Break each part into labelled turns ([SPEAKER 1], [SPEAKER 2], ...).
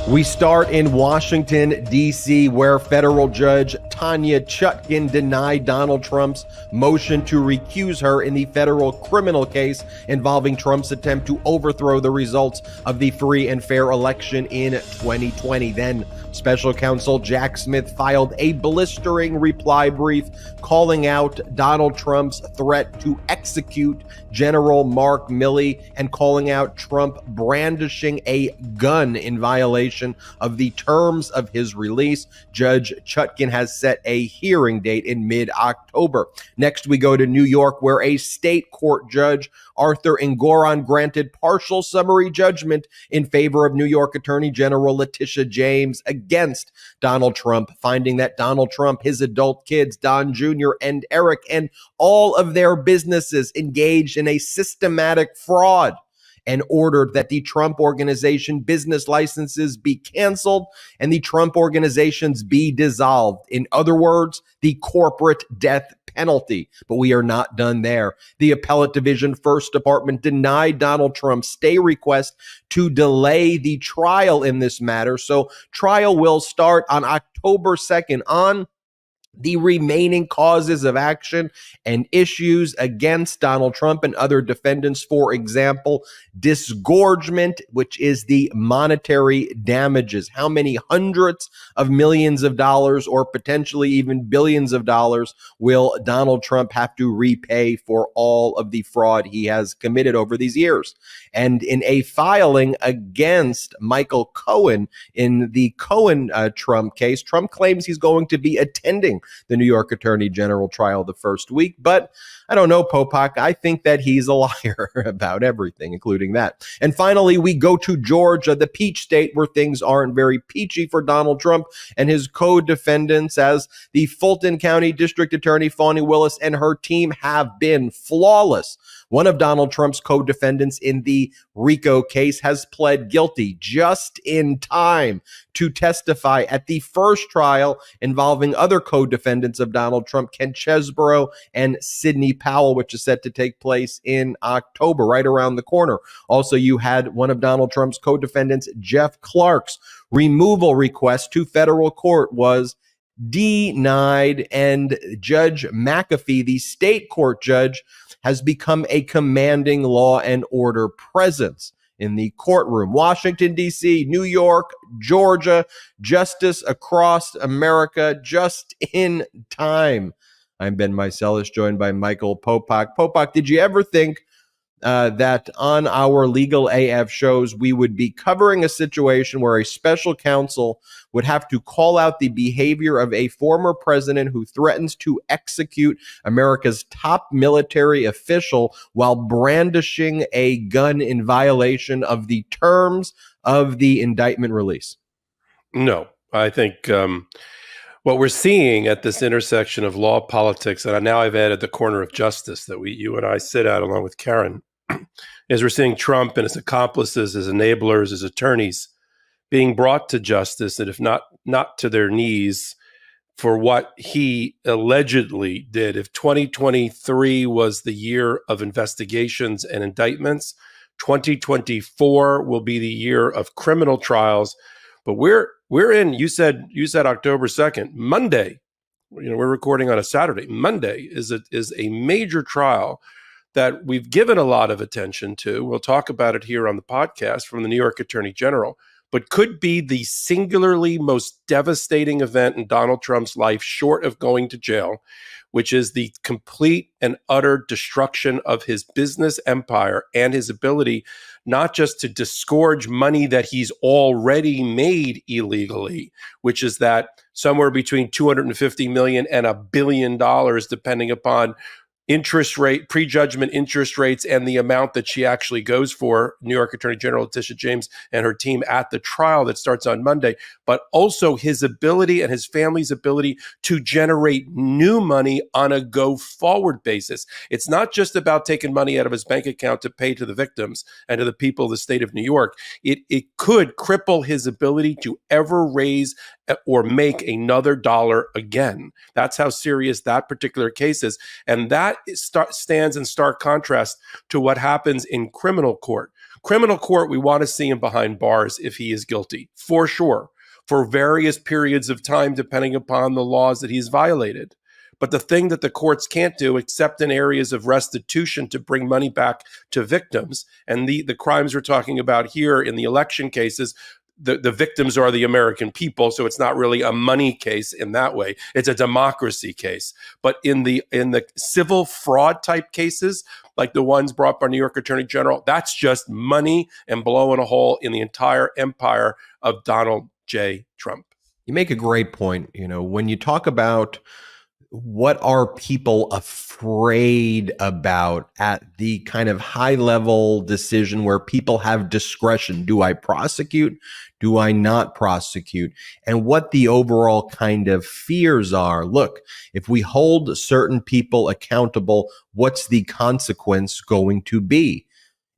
[SPEAKER 1] We start in Washington, D.C., where federal judge Tanya Chutkan denied Donald Trump's motion to recuse her in the federal criminal case involving Trump's attempt to overthrow the results of the free and fair election in 2020. Then, special counsel Jack Smith filed a blistering reply brief calling out Donald Trump's threat to execute General Mark Milley and calling out Trump brandishing a gun in violation of the terms of his release. Judge Chutkan has set a hearing date in mid-October. Next, we go to New York, where a state court judge, Arthur Engoron, granted partial summary judgment in favor of New York Attorney General Letitia James against Donald Trump, finding that Donald Trump, his adult kids, Don Jr. and Eric, and all of their businesses engaged in a systematic fraud, and ordered that the Trump Organization business licenses be canceled and the Trump organizations be dissolved. In other words, the corporate death penalty. But we are not done there. The Appellate Division First Department denied Donald Trump's stay request to delay the trial in this matter. So trial will start on October 2nd on the remaining causes of action and issues against Donald Trump and other defendants. For example, disgorgement, which is the monetary damages. How many hundreds of millions of dollars or potentially even billions of dollars will Donald Trump have to repay for all of the fraud he has committed over these years? And in a filing against Michael Cohen in the Cohen-Trump case, Trump claims he's going to be attending the New York Attorney General trial the first week. But I don't know, Popok. I think that he's a liar about everything, including that. And finally, we go to Georgia, the peach state, where things aren't very peachy for Donald Trump and his co-defendants, as the Fulton County District Attorney Fani Willis and her team have been flawless. One of Donald Trump's co-defendants in the RICO case has pled guilty just in time to testify at the first trial involving other co-defendants of Donald Trump, Ken Chesborough and Sidney Powell, which is set to take place in October, right around the corner. Also, you had one of Donald Trump's co-defendants, Jeff Clark's removal request to federal court was denied, and Judge McAfee, the state court judge, has become a commanding law and order presence in the courtroom. Washington, D.C., New York, Georgia, justice across America, just in time. I'm Ben Meiselas, joined by Michael Popok. Popok, did you ever think that on our LegalAF shows we would be covering a situation where a special counsel would have to call out the behavior of a former president who threatens to execute America's top military official while brandishing a gun in violation of the terms of the indictment release?
[SPEAKER 2] No, I think what we're seeing at this intersection of law, politics, and now I've added the corner of justice that you and I sit at along with Karen, is we're seeing Trump and his accomplices, his enablers, his attorneys being brought to justice, and if not to their knees, for what he allegedly did. If 2023 was the year of investigations and indictments, 2024 will be the year of criminal trials. But we're in, you said October 2nd, Monday. We're recording on a Saturday. Monday is a major trial that we've given a lot of attention to. We'll talk about it here on the podcast from the New York Attorney General, but could be the singularly most devastating event in Donald Trump's life, short of going to jail, which is the complete and utter destruction of his business empire and his ability not just to disgorge money that he's already made illegally, which is that somewhere between $250 million and $1 billion, depending upon interest rate, prejudgment interest rates, and the amount that she actually goes for, New York Attorney General Letitia James and her team at the trial that starts on Monday, but also his ability and his family's ability to generate new money on a go-forward basis. It's not just about taking money out of his bank account to pay to the victims and to the people of the state of New York. It could cripple his ability to ever raise or make another dollar again. That's how serious that particular case is. And that stands in stark contrast to what happens in criminal court. Criminal court, we want to see him behind bars if he is guilty, for sure, for various periods of time, depending upon the laws that he's violated. But the thing that the courts can't do, except in areas of restitution to bring money back to victims, and the crimes we're talking about here in the election cases, the victims are the American people, so it's not really a money case in that way. It's a democracy case. But in the civil fraud type cases, like the ones brought by New York Attorney General, that's just money and blowing a hole in the entire empire of Donald J. Trump.
[SPEAKER 1] You make a great point. When you talk about what are people afraid about at the kind of high level decision where people have discretion, do I prosecute? Do I not prosecute? And what the overall kind of fears are. Look, if we hold certain people accountable, what's the consequence going to be?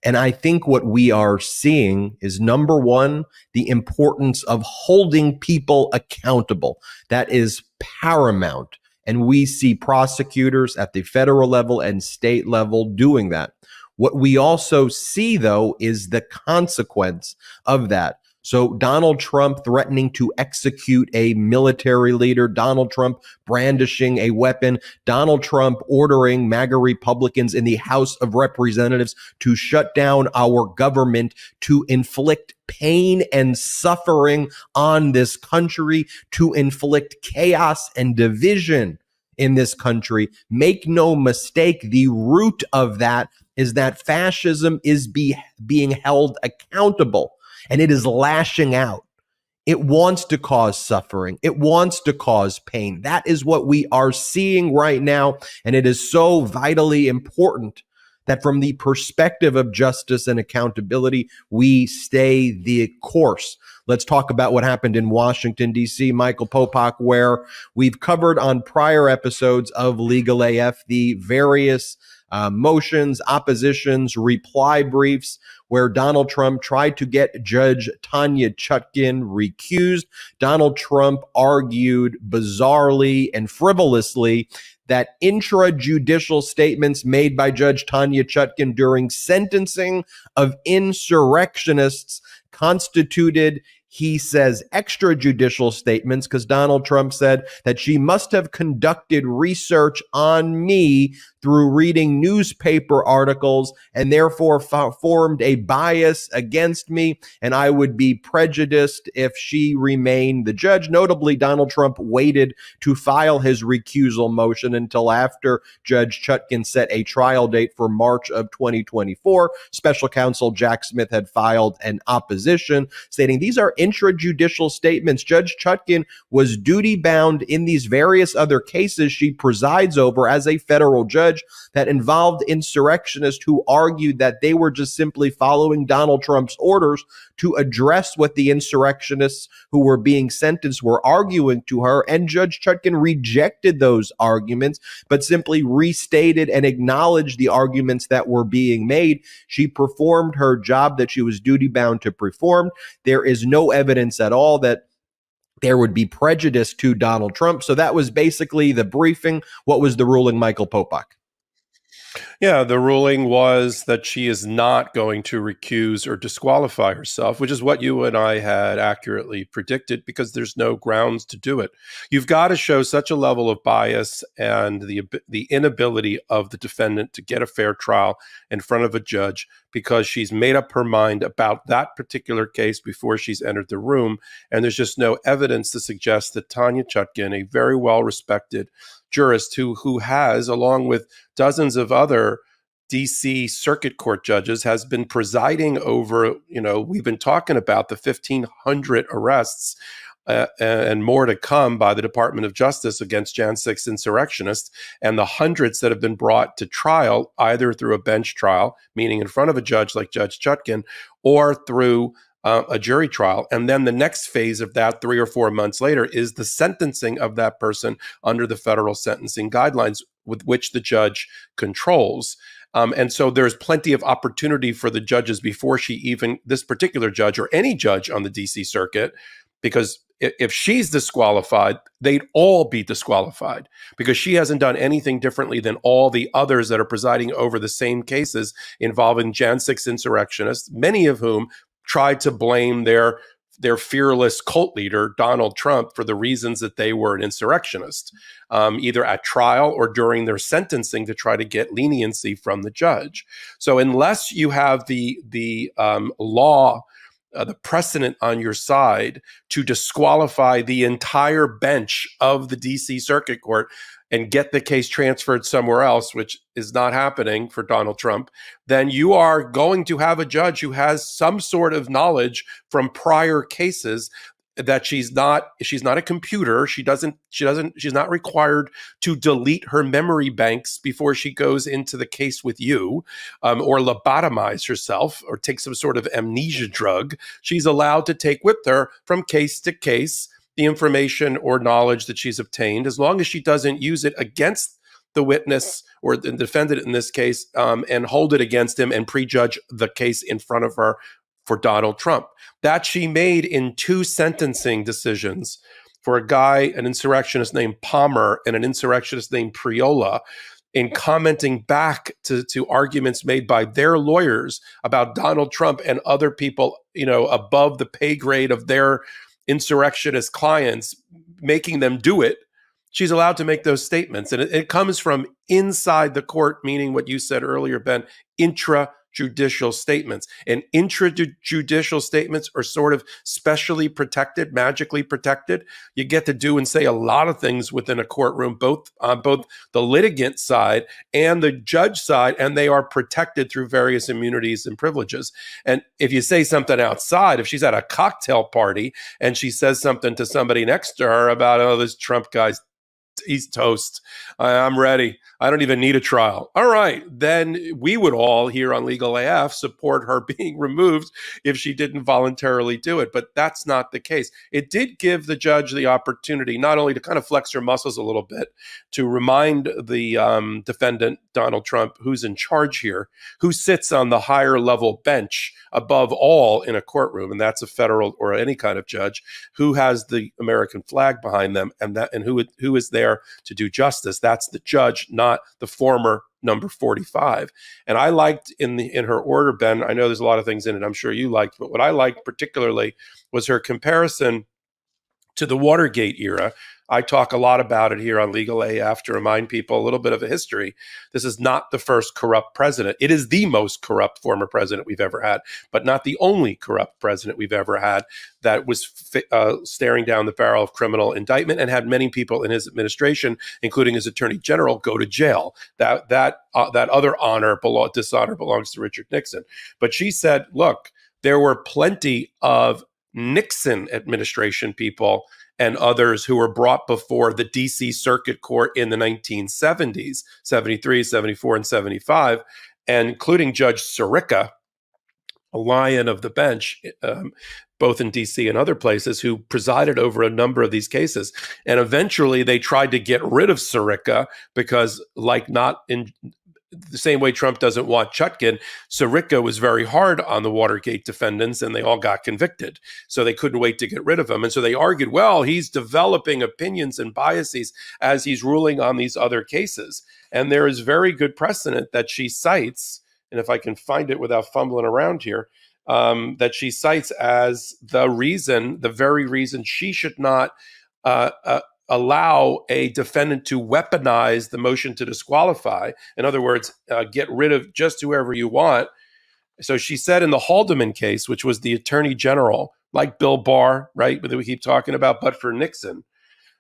[SPEAKER 1] And I think what we are seeing is, number one, the importance of holding people accountable. That is paramount. And we see prosecutors at the federal level and state level doing that. What we also see, though, is the consequence of that. So Donald Trump threatening to execute a military leader, Donald Trump brandishing a weapon, Donald Trump ordering MAGA Republicans in the House of Representatives to shut down our government, to inflict pain and suffering on this country, to inflict chaos and division in this country. Make no mistake, the root of that is that fascism is being held accountable. And it is lashing out. It wants to cause suffering. It wants to cause pain. That is what we are seeing right now. And it is so vitally important that from the perspective of justice and accountability, we stay the course. Let's talk about what happened in Washington, D.C., Michael Popok, where we've covered on prior episodes of LegalAF the various motions, oppositions, reply briefs, where Donald Trump tried to get Judge Tanya Chutkan recused. Donald Trump argued bizarrely and frivolously that intrajudicial statements made by Judge Tanya Chutkan during sentencing of insurrectionists constituted, he says, extrajudicial statements, because Donald Trump said that she must have conducted research on me through reading newspaper articles and therefore formed a bias against me, and I would be prejudiced if she remained the judge. Notably, Donald Trump waited to file his recusal motion until after Judge Chutkan set a trial date for March of 2024. Special Counsel Jack Smith had filed an opposition stating these are intrajudicial statements. Judge Chutkan was duty bound in these various other cases she presides over as a federal judge that involved insurrectionists who argued that they were just simply following Donald Trump's orders to address what the insurrectionists who were being sentenced were arguing to her. And Judge Chutkan rejected those arguments, but simply restated and acknowledged the arguments that were being made. She performed her job that she was duty bound to perform. There is no evidence at all that there would be prejudice to Donald Trump. So that was basically the briefing. What was the ruling, Michael Popok?
[SPEAKER 2] Yeah, the ruling was that she is not going to recuse or disqualify herself, which is what you and I had accurately predicted, because there's no grounds to do it. You've got to show such a level of bias and the inability of the defendant to get a fair trial in front of a judge because she's made up her mind about that particular case before she's entered the room. And there's just no evidence to suggest that Tanya Chutkan, a very well-respected jurist who has, along with dozens of other DC Circuit Court judges, has been presiding over, we've been talking about the 1,500 arrests and more to come by the Department of Justice against Jan 6 insurrectionists, and the hundreds that have been brought to trial, either through a bench trial, meaning in front of a judge like Judge Chutkan, or through a jury trial. And then the next phase of that, 3 or 4 months later, is the sentencing of that person under the federal sentencing guidelines with which the judge controls. And so there's plenty of opportunity for the judges before this particular judge or any judge on the DC circuit because if she's disqualified, they'd all be disqualified because she hasn't done anything differently than all the others that are presiding over the same cases involving Jan 6 insurrectionists, many of whom tried to blame their fearless cult leader, Donald Trump, for the reasons that they were an insurrectionist, either at trial or during their sentencing to try to get leniency from the judge. So unless you have the law, the precedent on your side to disqualify the entire bench of the DC Circuit Court and get the case transferred somewhere else, which is not happening for Donald Trump, then you are going to have a judge who has some sort of knowledge from prior cases that she's not a computer. She's not required to delete her memory banks before she goes into the case with you, or lobotomize herself or take some sort of amnesia drug. She's allowed to take with her from case to case the information or knowledge that she's obtained, as long as she doesn't use it against the witness or the defendant in this case, and hold it against him and prejudge the case in front of her for Donald Trump. That she made in 2 sentencing decisions for a guy, an insurrectionist named Palmer and an insurrectionist named Priola, in commenting back to arguments made by their lawyers about Donald Trump and other people, above the pay grade of their insurrectionist clients, making them do it. She's allowed to make those statements. And it comes from inside the court, meaning what you said earlier, Ben, intrajudicial statements. And intrajudicial statements are sort of specially protected, magically protected. You get to do and say a lot of things within a courtroom, both on both the litigant side and the judge side, and they are protected through various immunities and privileges. And if you say something outside, if she's at a cocktail party and she says something to somebody next to her about, oh, this Trump guy's he's toast. I'm ready. I don't even need a trial. All right. Then we would all here on LegalAF support her being removed if she didn't voluntarily do it. But that's not the case. It did give the judge the opportunity not only to kind of flex her muscles a little bit, to remind the defendant, Donald Trump, who's in charge here, who sits on the higher level bench above all in a courtroom, and that's a federal or any kind of judge, who has the American flag behind them, and who is there to do justice. That's the judge, not the former number 45. And I liked in her order, Ben, I know there's a lot of things in it I'm sure you liked, but what I liked particularly was her comparison to the Watergate era. I talk a lot about it here on LegalAF to remind people a little bit of a history. This is not the first corrupt president. It is the most corrupt former president we've ever had, but not the only corrupt president we've ever had that was staring down the barrel of criminal indictment and had many people in his administration, including his attorney general, go to jail. That other dishonor belongs to Richard Nixon. But she said, look, there were plenty of Nixon administration people and others who were brought before the DC Circuit Court in the 1970s, 73, 74, and 75, and including Judge Sirica, a lion of the bench, both in DC and other places, who presided over a number of these cases. And eventually they tried to get rid of Sirica because, like not in the same way Trump doesn't want Chutkan, Sirica was very hard on the Watergate defendants and they all got convicted. So they couldn't wait to get rid of him. And so they argued, well, he's developing opinions and biases as he's ruling on these other cases. And there is very good precedent that she cites, and if I can find it without fumbling around here, that she cites as the very reason she should not allow a defendant to weaponize the motion to disqualify. In other words, get rid of just whoever you want. So she said in the Haldeman case, which was the attorney general, like Bill Barr, right, that we keep talking about, but for Nixon,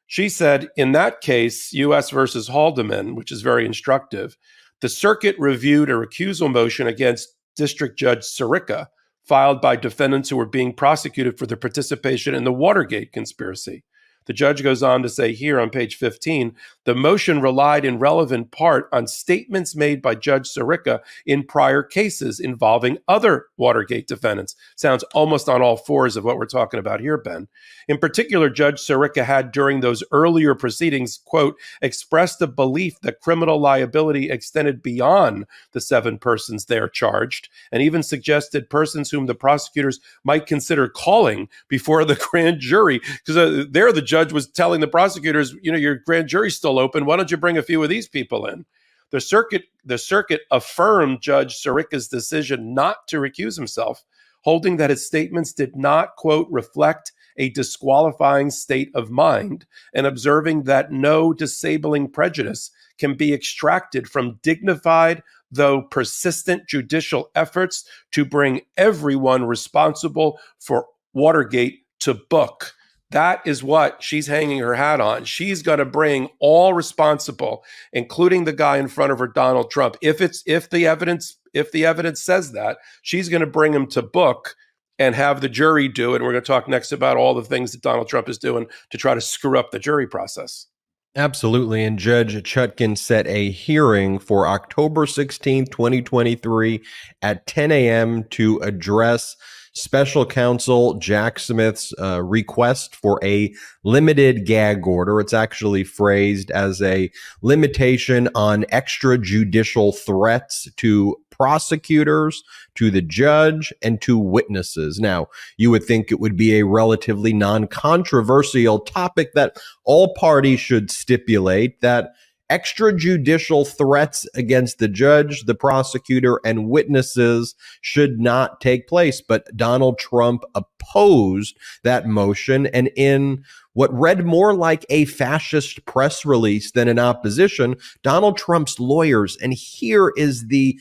[SPEAKER 2] she said in that case, U.S. versus Haldeman, which is very instructive, the circuit reviewed a recusal motion against District Judge Sirica filed by defendants who were being prosecuted for their participation in the Watergate conspiracy. The judge goes on to say here on page 15, the motion relied in relevant part on statements made by Judge Sirica in prior cases involving other Watergate defendants. Sounds almost on all fours of what we're talking about here, Ben. In particular, Judge Sirica had during those earlier proceedings, quote, expressed a belief that criminal liability extended beyond the 7 persons there charged, and even suggested persons whom the prosecutors might consider calling before the grand jury. Because there the judge was telling the prosecutors, your grand jury's still open. Why don't you bring a few of these people in? The circuit affirmed Judge Sirica's decision not to recuse himself, holding that his statements did not, quote, reflect a disqualifying state of mind, and observing that no disabling prejudice can be extracted from dignified, though persistent judicial efforts to bring everyone responsible for Watergate to book. That is what she's hanging her hat on. She's going to bring all responsible, including the guy in front of her, Donald Trump. If the evidence says that, she's going to bring him to book and have the jury do it. And we're going to talk next about all the things that Donald Trump is doing to try to screw up the jury process.
[SPEAKER 1] Absolutely. And Judge Chutkan set a hearing for October 16, 2023 at 10 a.m. to address Special Counsel Jack Smith's request for a limited gag order. It's actually phrased as a limitation on extrajudicial threats to prosecutors, to the judge, and to witnesses. Now, you would think it would be a relatively non-controversial topic that all parties should stipulate that extrajudicial threats against the judge, the prosecutor, and witnesses should not take place. But Donald Trump opposed that motion, and in what read more like a fascist press release than an opposition, Donald Trump's lawyers, and here is the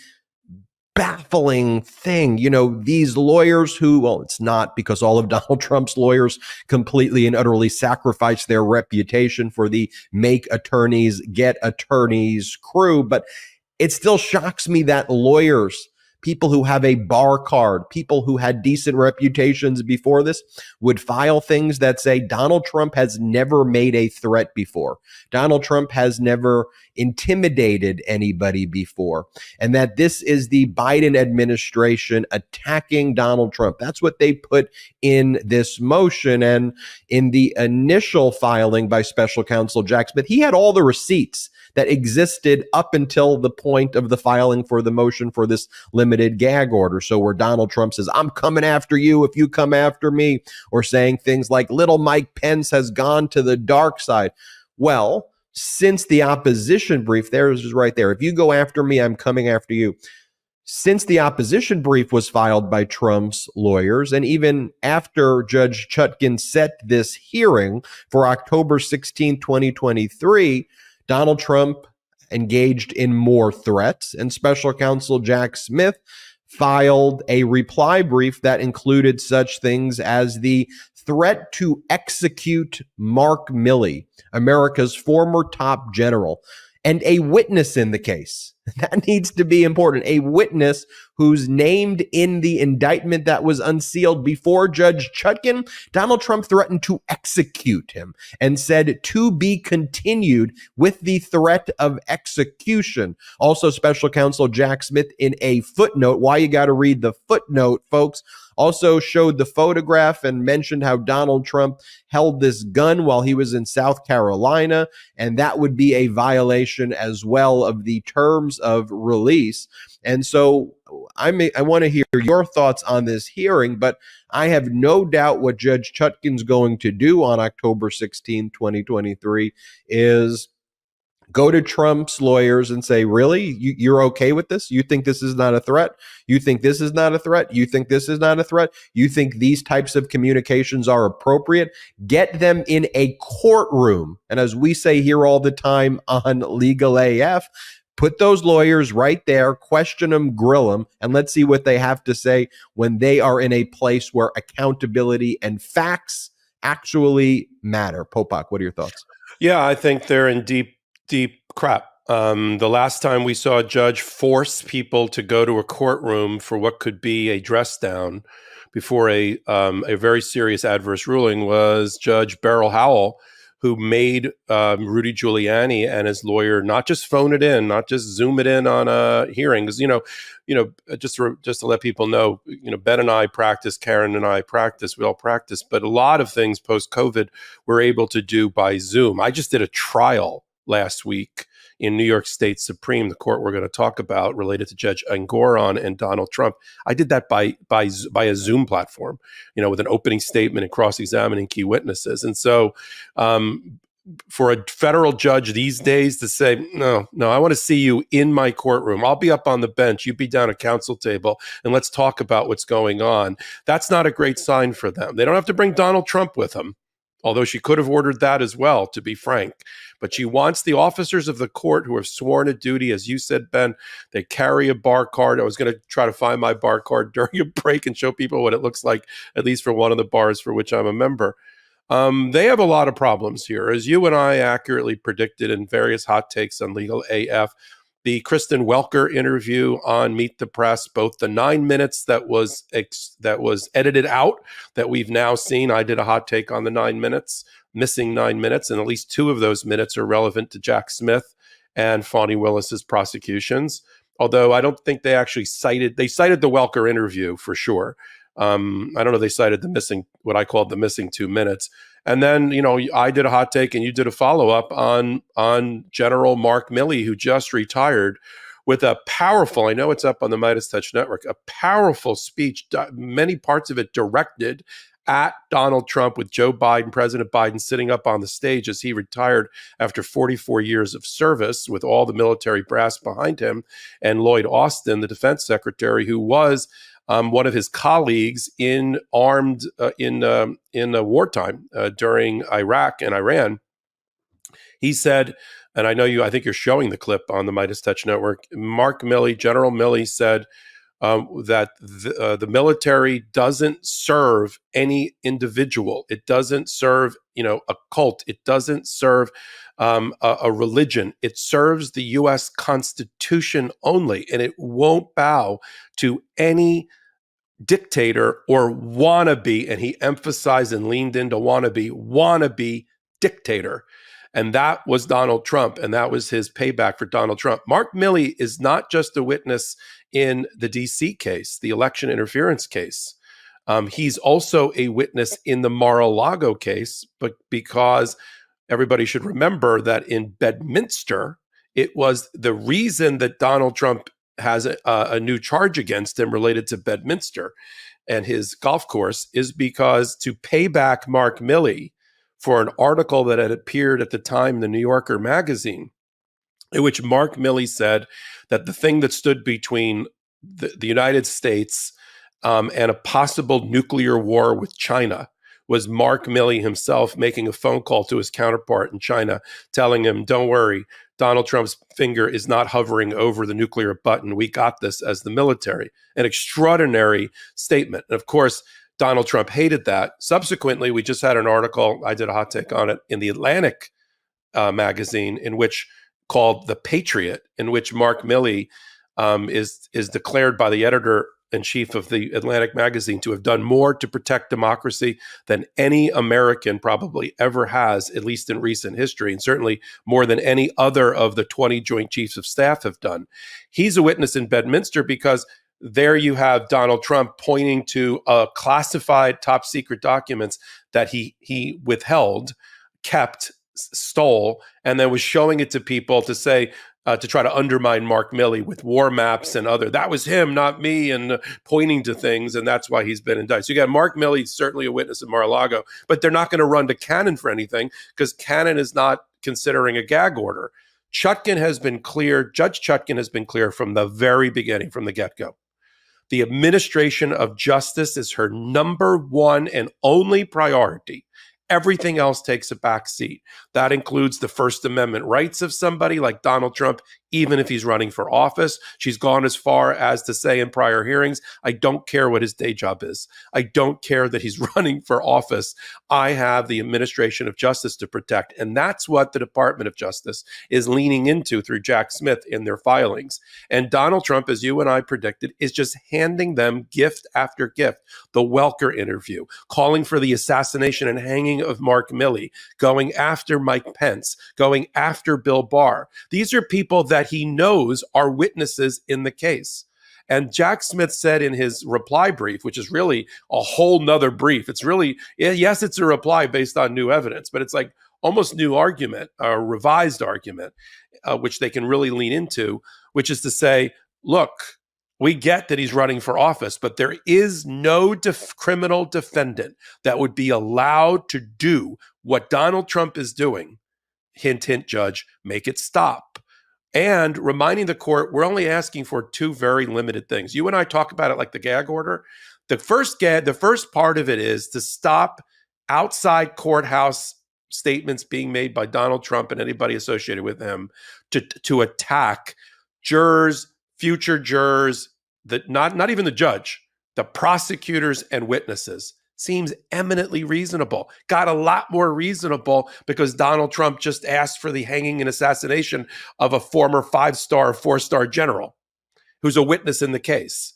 [SPEAKER 1] baffling thing. These lawyers who, well, it's not, because all of Donald Trump's lawyers completely and utterly sacrificed their reputation for the make attorneys, get attorneys crew. But it still shocks me that lawyers, people who have a bar card, people who had decent reputations before this, would file things that say Donald Trump has never made a threat before. Donald Trump has never intimidated anybody before. And that this is the Biden administration attacking Donald Trump. That's what they put in this motion. And in the initial filing by Special Counsel Jack Smith, he had all the receipts that existed up until the point of the filing for the motion for this limited gag order. So where Donald Trump says, I'm coming after you if you come after me, or saying things like little Mike Pence has gone to the dark side. Well, since the opposition brief, there's just right there. If you go after me, I'm coming after you. Since the opposition brief was filed by Trump's lawyers, and even after Judge Chutkan set this hearing for October 16, 2023, Donald Trump engaged in more threats, and Special Counsel Jack Smith filed a reply brief that included such things as the threat to execute Mark Milley, America's former top general, and a witness in the case. That needs to be important. A witness who's named in the indictment that was unsealed before Judge Chutkan. Donald Trump threatened to execute him and said to be continued with the threat of execution. Also, Special Counsel Jack Smith, in a footnote, why you got to read the footnote, folks, also showed the photograph and mentioned how Donald Trump held this gun while he was in South Carolina, and that would be a violation as well of the terms of release. And so I want to hear your thoughts on this hearing, but I have no doubt what Judge Chutkan's going to do on October 16, 2023 is go to Trump's lawyers and say, really, you're okay with this? You think this is not a threat? You think this is not a threat? You think this is not a threat? You think these types of communications are appropriate? Get them in a courtroom. And as we say here all the time on LegalAF, put those lawyers right there, question them, grill them, and let's see what they have to say when they are in a place where accountability and facts actually matter. Popok, what are your thoughts?
[SPEAKER 2] Yeah, I think they're in deep crap. The last time we saw a judge force people to go to a courtroom for what could be a dress down before a very serious adverse ruling was Judge Beryl Howell who made Rudy Giuliani and his lawyer not just phone it in, not just Zoom it in on a hearing. Because just to let people know, Ben and I practice, Karen and I practice, we all practice, but a lot of things post-COVID we're able to do by Zoom. I just did a trial last week in New York State Supreme, the court we're going to talk about, related to Judge Engoron and Donald Trump. I did that by a Zoom platform, with an opening statement and cross-examining key witnesses. And so for a federal judge these days to say, no, I want to see you in my courtroom. I'll be up on the bench. You be down at counsel table and let's talk about what's going on. That's not a great sign for them. They don't have to bring Donald Trump with them, although she could have ordered that as well, to be frank. But she wants the officers of the court who have sworn to duty, as you said, Ben, they carry a bar card. I was going to try to find my bar card during a break and show people what it looks like, at least for one of the bars for which I'm a member. They have a lot of problems here. As you and I accurately predicted in various hot takes on LegalAF, the Kristen Welker interview on Meet the Press, both the 9 minutes that was edited out that we've now seen. I did a hot take on the 9 minutes, missing 9 minutes, and at least 2 of those minutes are relevant to Jack Smith and Fani Willis's prosecutions. Although I don't think they actually cited the Welker interview for sure. I don't know if they cited what I called the missing 2 minutes. And then, I did a hot take and you did a follow-up on General Mark Milley, who just retired, with a powerful, I know it's up on the MeidasTouch network, a powerful speech, many parts of it directed at Donald Trump, with Joe Biden, President Biden, sitting up on the stage as he retired after 44 years of service with all the military brass behind him, and Lloyd Austin, the defense secretary, who was one of his colleagues in wartime during Iraq and Iran. He said, and I think you're showing the clip on the MeidasTouch network, General Milley said that the military doesn't serve any individual. It doesn't serve, a cult. It doesn't serve a religion. It serves the U.S. Constitution only, and it won't bow to any dictator or wannabe, and he emphasized and leaned into wannabe dictator. And that was Donald Trump, and that was his payback for Donald Trump. Mark Milley is not just a witness in the DC case, the election interference case. He's also a witness in the Mar-a-Lago case, but because everybody should remember that in Bedminster, it was the reason that Donald Trump has a new charge against him related to Bedminster and his golf course is because to pay back Mark Milley for an article that had appeared at the time in the New Yorker magazine, in which Mark Milley said that the thing that stood between the United States and a possible nuclear war with China was Mark Milley himself making a phone call to his counterpart in China, telling him, don't worry, Donald Trump's finger is not hovering over the nuclear button. We got this as the military. An extraordinary statement. And of course, Donald Trump hated that. Subsequently, we just had an article, I did a hot take on it, in the Atlantic magazine, in which called The Patriot, in which Mark Milley is declared by the editor-in-chief of the Atlantic magazine to have done more to protect democracy than any American probably ever has, at least in recent history, and certainly more than any other of the 20 Joint Chiefs of Staff have done. He's a witness in Bedminster because there you have Donald Trump pointing to classified top secret documents that he withheld, kept, stole, and then was showing it to people to say, to try to undermine Mark Milley with war maps and that was him, not me, and pointing to things, and that's why he's been indicted. So you got Mark Milley, certainly a witness at Mar-a-Lago, but they're not going to run to Cannon for anything because Cannon is not considering a gag order. Chutkan has been clear, Judge Chutkan has been clear from the very beginning, from the get-go. The administration of justice is her number one and only priority. Everything else takes a back seat. That includes the First Amendment rights of somebody like Donald Trump, even if he's running for office. She's gone as far as to say in prior hearings, I don't care what his day job is. I don't care that he's running for office. I have the administration of justice to protect. And that's what the Department of Justice is leaning into through Jack Smith in their filings. And Donald Trump, as you and I predicted, is just handing them gift after gift. The Welker interview, calling for the assassination and hanging of Mark Milley, going after Mike Pence, going after Bill Barr. These are people that he knows are witnesses in the case. And Jack Smith said in his reply brief, which is really a whole nother brief. It's really, yes, it's a reply based on new evidence, but it's like almost new argument, a revised argument, which they can really lean into, which is to say, look, we get that he's running for office, but there is no criminal defendant that would be allowed to do what Donald Trump is doing. Hint, hint, judge, make it stop. And reminding the court, we're only asking for two very limited things. You and I talk about it like the gag order. The first part of it is to stop outside courthouse statements being made by Donald Trump and anybody associated with him to attack jurors, future jurors, not even the judge, the prosecutors and witnesses. Seems eminently reasonable. Got a lot more reasonable because Donald Trump just asked for the hanging and assassination of a former 5-star, 4-star general who's a witness in the case.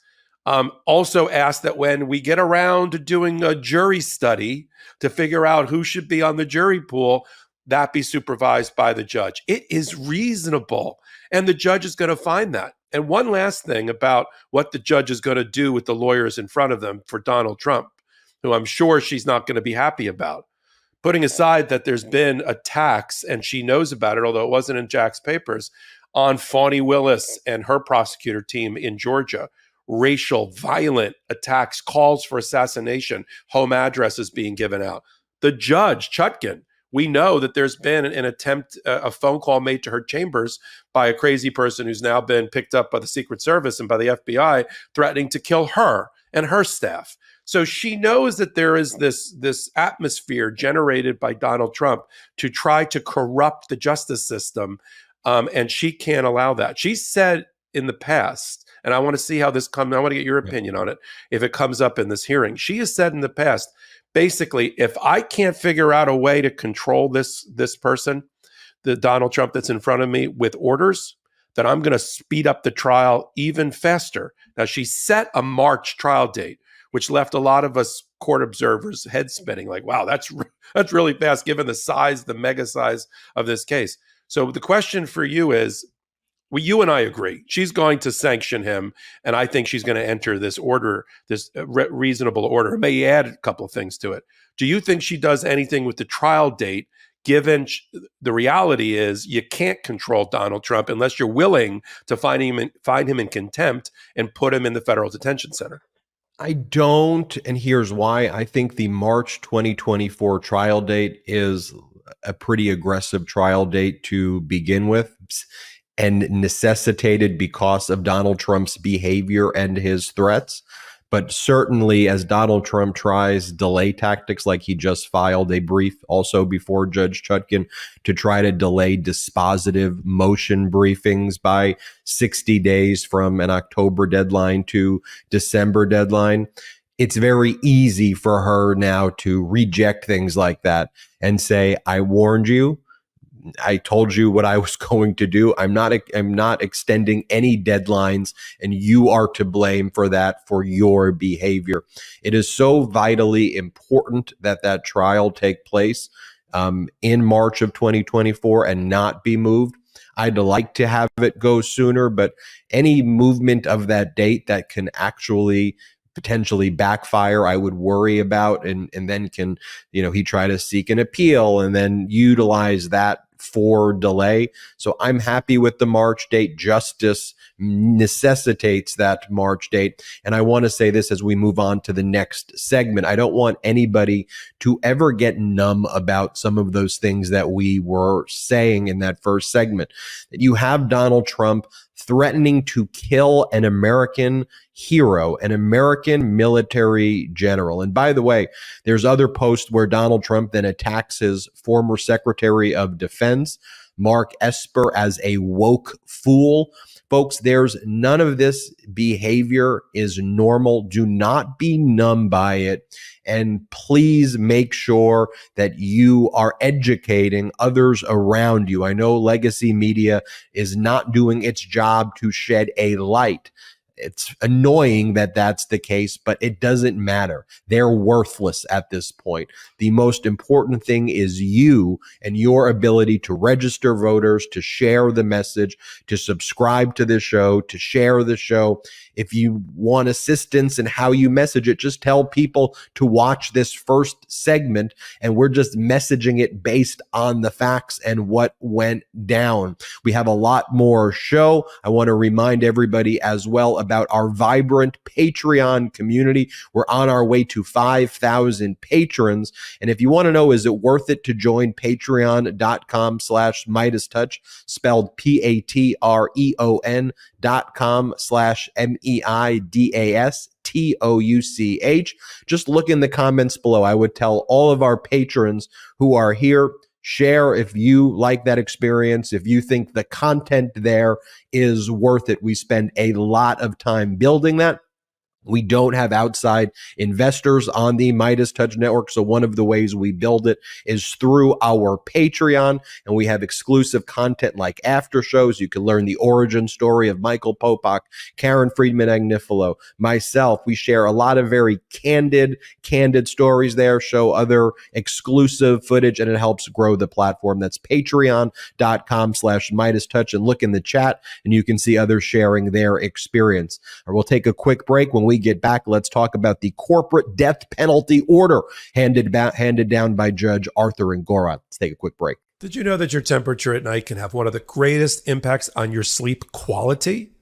[SPEAKER 2] Also asked that when we get around to doing a jury study to figure out who should be on the jury pool, that be supervised by the judge. It is reasonable, and the judge is going to find that. And one last thing about what the judge is going to do with the lawyers in front of them for Donald Trump, who I'm sure she's not going to be happy about. Putting aside that there's been attacks, and she knows about it, although it wasn't in Jack's papers, on Fani Willis and her prosecutor team in Georgia. Racial, violent attacks, calls for assassination, home addresses being given out. The judge, Chutkan, we know that there's been an attempt, a phone call made to her chambers by a crazy person who's now been picked up by the Secret Service and by the FBI, threatening to kill her and her staff. So she knows that there is this atmosphere generated by Donald Trump to try to corrupt the justice system, and she can't allow that. She said in the past, and I want to see how this comes, I want to get your opinion on it, if it comes up in this hearing. She has said in the past, basically, if I can't figure out a way to control this person, the Donald Trump that's in front of me, with orders, then I'm going to speed up the trial even faster. Now, she set a March trial date, which left a lot of us court observers head spinning, like, wow, that's really fast given the size, the mega size of this case. So the question for you is, well, you and I agree. She's going to sanction him, and I think she's going to enter this order, this reasonable order. May add a couple of things to it. Do you think she does anything with the trial date, given the reality is you can't control Donald Trump unless you're willing to find him in contempt and put him in the federal detention center?
[SPEAKER 1] I don't, and here's why. I think the March 2024 trial date is a pretty aggressive trial date to begin with, and necessitated because of Donald Trump's behavior and his threats. But certainly, as Donald Trump tries delay tactics, like he just filed a brief also before Judge Chutkan to try to delay dispositive motion briefings by 60 days from an October deadline to December deadline, it's very easy for her now to reject things like that and say, I warned you. I told you what I was going to do. I'm not extending any deadlines, and you are to blame for that, for your behavior. It is so vitally important that that trial take place in March of 2024 and not be moved. I'd like to have it go sooner, but any movement of that date that can actually potentially backfire, I would worry about, and then can, he try to seek an appeal and then utilize that for delay. So I'm happy with the March date. Justice necessitates that March date. And I want to say this as we move on to the next segment. I don't want anybody to ever get numb about some of those things that we were saying in that first segment. That you have Donald Trump threatening to kill an American hero, an American military general. And by the way, there's other posts where Donald Trump then attacks his former Secretary of Defense. Mark Esper as a woke fool. Folks, there's none of this behavior is normal. Do not be numb by it. And please make sure that you are educating others around you. I know legacy media is not doing its job to shed a light. It's annoying that that's the case, but it doesn't matter. They're worthless at this point. The most important thing is you and your ability to register voters, to share the message, to subscribe to the show, to share the show. If you want assistance in how you message it, just tell people to watch this first segment, and we're just messaging it based on the facts and what went down. We have a lot more show. I want to remind everybody as well about our vibrant Patreon community. We're on our way to 5,000 patrons. And if you want to know, is it worth it to join patreon.com/MeidasTouch, spelled patreon.com/MEIDASTOUCH. Just look in the comments below. I would tell all of our patrons who are here, share if you like that experience, if you think the content there is worth it. We spend a lot of time building that. We don't have outside investors on the MeidasTouch network, so one of the ways we build it is through our Patreon, and we have exclusive content like after shows. You can learn the origin story of Michael Popok, Karen Friedman-Agnifilo, myself. We share a lot of very candid stories there, show other exclusive footage, and it helps grow the platform. That's patreon.com/MeidasTouch, and look in the chat, and you can see others sharing their experience. Or we'll take a quick break. When we get back, let's talk about the corporate death penalty order handed down by Judge Arthur Ngora. Let's take a quick break.
[SPEAKER 2] Did you know that your temperature at night can have one of the greatest impacts on your sleep quality?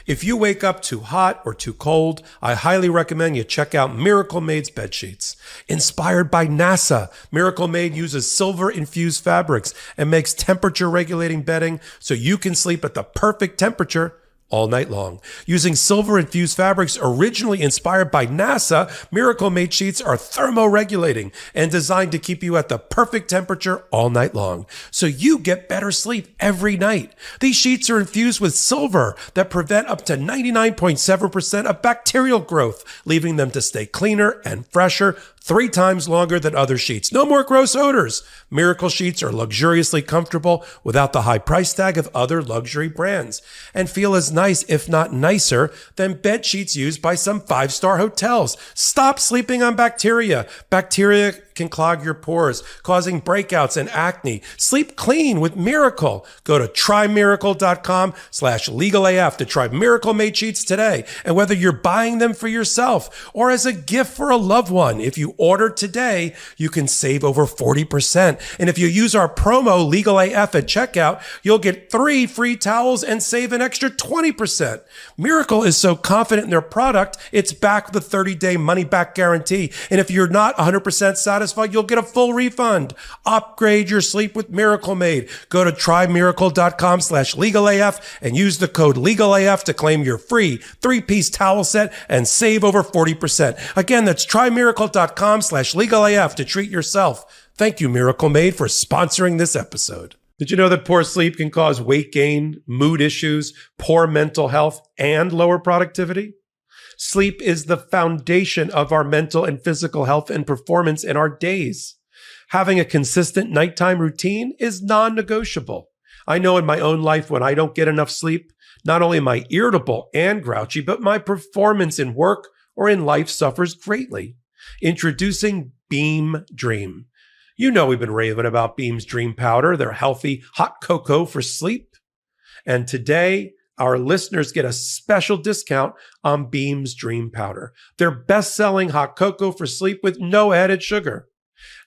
[SPEAKER 2] If you wake up too hot or too cold, I highly recommend you check out Miracle Made's bed sheets. Inspired by NASA, Miracle Made uses silver-infused fabrics and makes temperature-regulating bedding so you can sleep at the perfect temperature all night long. Using silver-infused fabrics originally inspired by NASA, Miracle Made sheets are thermoregulating and designed to keep you at the perfect temperature all night long, so you get better sleep every night. These sheets are infused with silver that prevent up to 99.7% of bacterial growth, leaving them to stay cleaner and fresher 3 times longer than other sheets. No more gross odors. Miracle sheets are luxuriously comfortable without the high price tag of other luxury brands, and feel as nice, if not nicer, than bed sheets used by some 5-star hotels. Stop sleeping on bacteria. Bacteria can clog your pores, causing breakouts and acne. Sleep clean with Miracle. Go to trymiracle.com/LegalAF to try Miracle Made sheets today. And whether you're buying them for yourself or as a gift for a loved one, if you order today, you can save over 40%. And if you use our promo LegalAF at checkout, you'll get 3 free towels and save an extra 20%. Miracle is so confident in their product, it's backed with a 30-day money-back guarantee. And if you're not 100% satisfied, you'll get a full refund. Upgrade your sleep with Miracle Made. Go to trymiracle.com/LegalAF and use the code LegalAF to claim your free 3-piece towel set and save over 40%. Again, that's trymiracle.com/LegalAF to treat yourself. Thank you, Miracle Made, for sponsoring this episode. Did you know that poor sleep can cause weight gain, mood issues, poor mental health, and lower productivity? Sleep is the foundation of our mental and physical health and performance in our days. Having a consistent nighttime routine is non-negotiable. I know in my own life when I don't get enough sleep, not only am I irritable and grouchy, but my performance in work or in life suffers greatly. Introducing Beam Dream. You know we've been raving about Beam's Dream Powder, their healthy hot cocoa for sleep. And today, our listeners get a special discount on Beam's Dream Powder, their best-selling hot cocoa for sleep with no added sugar.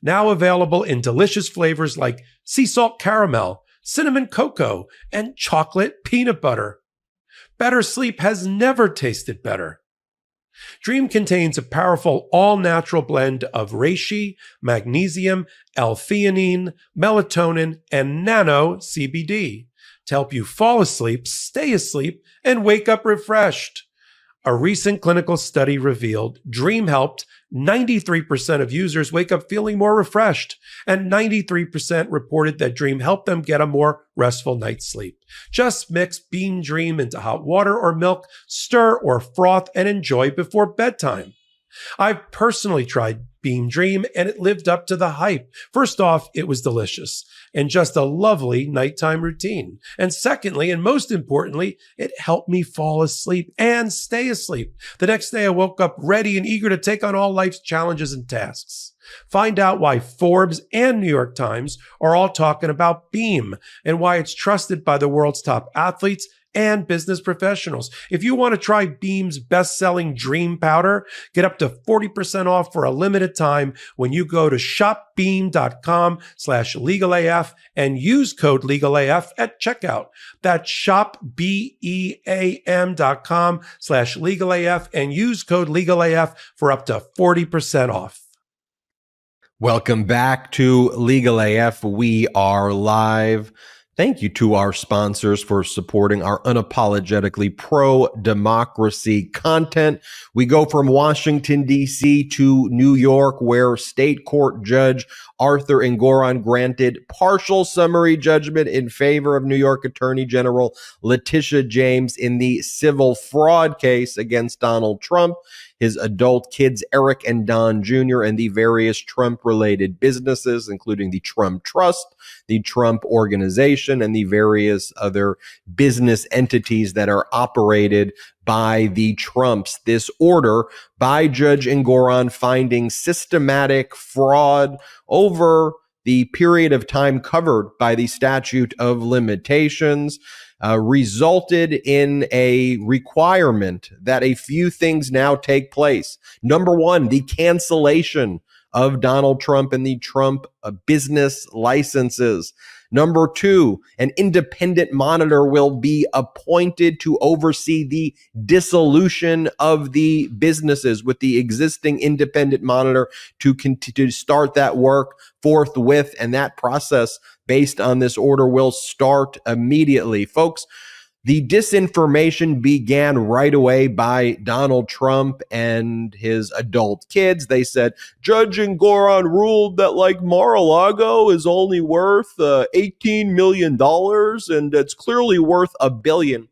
[SPEAKER 2] Now available in delicious flavors like sea salt caramel, cinnamon cocoa, and chocolate peanut butter. Better sleep has never tasted better. Dream contains a powerful all-natural blend of reishi, magnesium, L-theanine, melatonin, and nano CBD to help you fall asleep, stay asleep, and wake up refreshed. A recent clinical study revealed Dream helped 93% of users wake up feeling more refreshed, and 93% reported that Dream helped them get a more restful night's sleep. Just mix Beam Dream into hot water or milk, stir or froth, and enjoy before bedtime. I've personally tried Beam Dream, and it lived up to the hype. First off, it was delicious and just a lovely nighttime routine. And secondly, and most importantly, it helped me fall asleep and stay asleep. The next day, I woke up ready and eager to take on all life's challenges and tasks. Find out why Forbes and New York Times are all talking about Beam and why it's trusted by the world's top athletes and business professionals. If you want to try Beam's best-selling Dream Powder, get up to 40% off for a limited time when you go to shopbeam.com/LegalAF and use code LegalAF at checkout. That's shopbeam.com/LegalAF and use code LegalAF for up to 40% off.
[SPEAKER 1] Welcome back to LegalAF. We are live. Thank you to our sponsors for supporting our unapologetically pro-democracy content. We go from Washington, D.C. to New York, where state court judge Arthur Engoron granted partial summary judgment in favor of New York Attorney General Letitia James in the civil fraud case against Donald Trump, his adult kids, Eric and Don Jr., and the various Trump-related businesses, including the Trump Trust, the Trump Organization, and the various other business entities that are operated by the Trumps. This order by Judge Engoron finding systematic fraud over the period of time covered by the statute of limitations resulted in a requirement that a few things now take place. Number one, the cancellation of Donald Trump and the Trump business licenses. Number two, an independent monitor will be appointed to oversee the dissolution of the businesses, with the existing independent monitor to start that work forthwith. And that process, based on this order, will start immediately. Folks, the disinformation began right away by Donald Trump and his adult kids. They said, Judge Engoron ruled that like Mar-a-Lago is only worth $18 million and it's clearly worth $1 billion.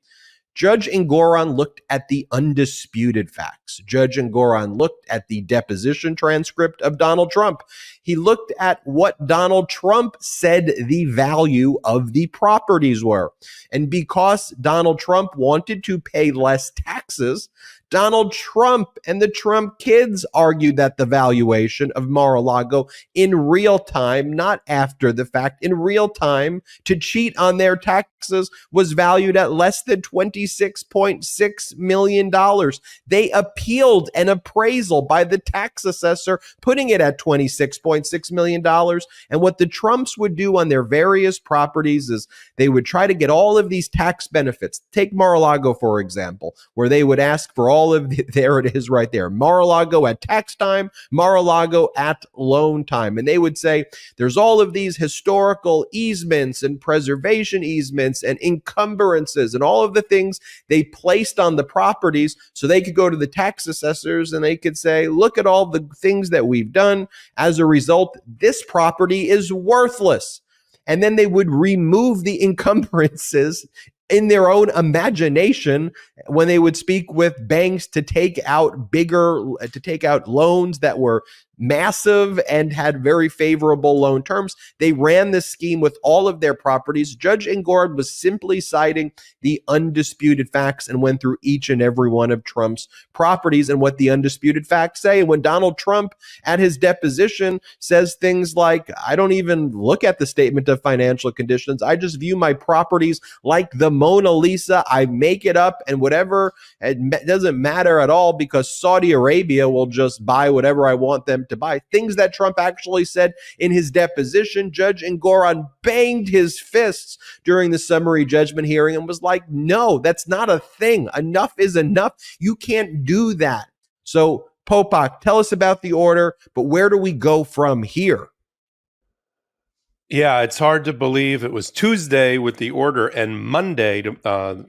[SPEAKER 1] Judge Engoron looked at the undisputed facts. Judge Engoron looked at the deposition transcript of Donald Trump. He looked at what Donald Trump said the value of the properties were. And because Donald Trump wanted to pay less taxes, Donald Trump and the Trump kids argued that the valuation of Mar-a-Lago in real time, not after the fact, in real time, to cheat on their taxes was valued at less than $26.6 million. They appealed an appraisal by the tax assessor, putting it at $26.6 million. And what the Trumps would do on their various properties is they would try to get all of these tax benefits. Take Mar-a-Lago, for example, where they would ask for all of there it is right there. Mar-a-Lago at tax time, Mar-a-Lago at loan time. And they would say there's all of these historical easements and preservation easements and encumbrances and all of the things they placed on the properties so they could go to the tax assessors and they could say, look at all the things that we've done. As a result, this property is worthless. And then they would remove the encumbrances in their own imagination when they would speak with banks to take out loans that were massive and had very favorable loan terms. They ran this scheme with all of their properties. Judge Engoron was simply citing the undisputed facts and went through each and every one of Trump's properties and what the undisputed facts say. And when Donald Trump at his deposition says things like, I don't even look at the statement of financial conditions. I just view my properties like the Mona Lisa. I make it up and whatever, it doesn't matter at all because Saudi Arabia will just buy whatever I want them to buy. Things that Trump actually said in his deposition. Judge Engoron banged his fists during the summary judgment hearing and was like, no, that's not a thing. Enough is enough. You can't do that. So Popok, tell us about the order, but where do we go from here?
[SPEAKER 2] Yeah, it's hard to believe it was Tuesday with the order and Monday,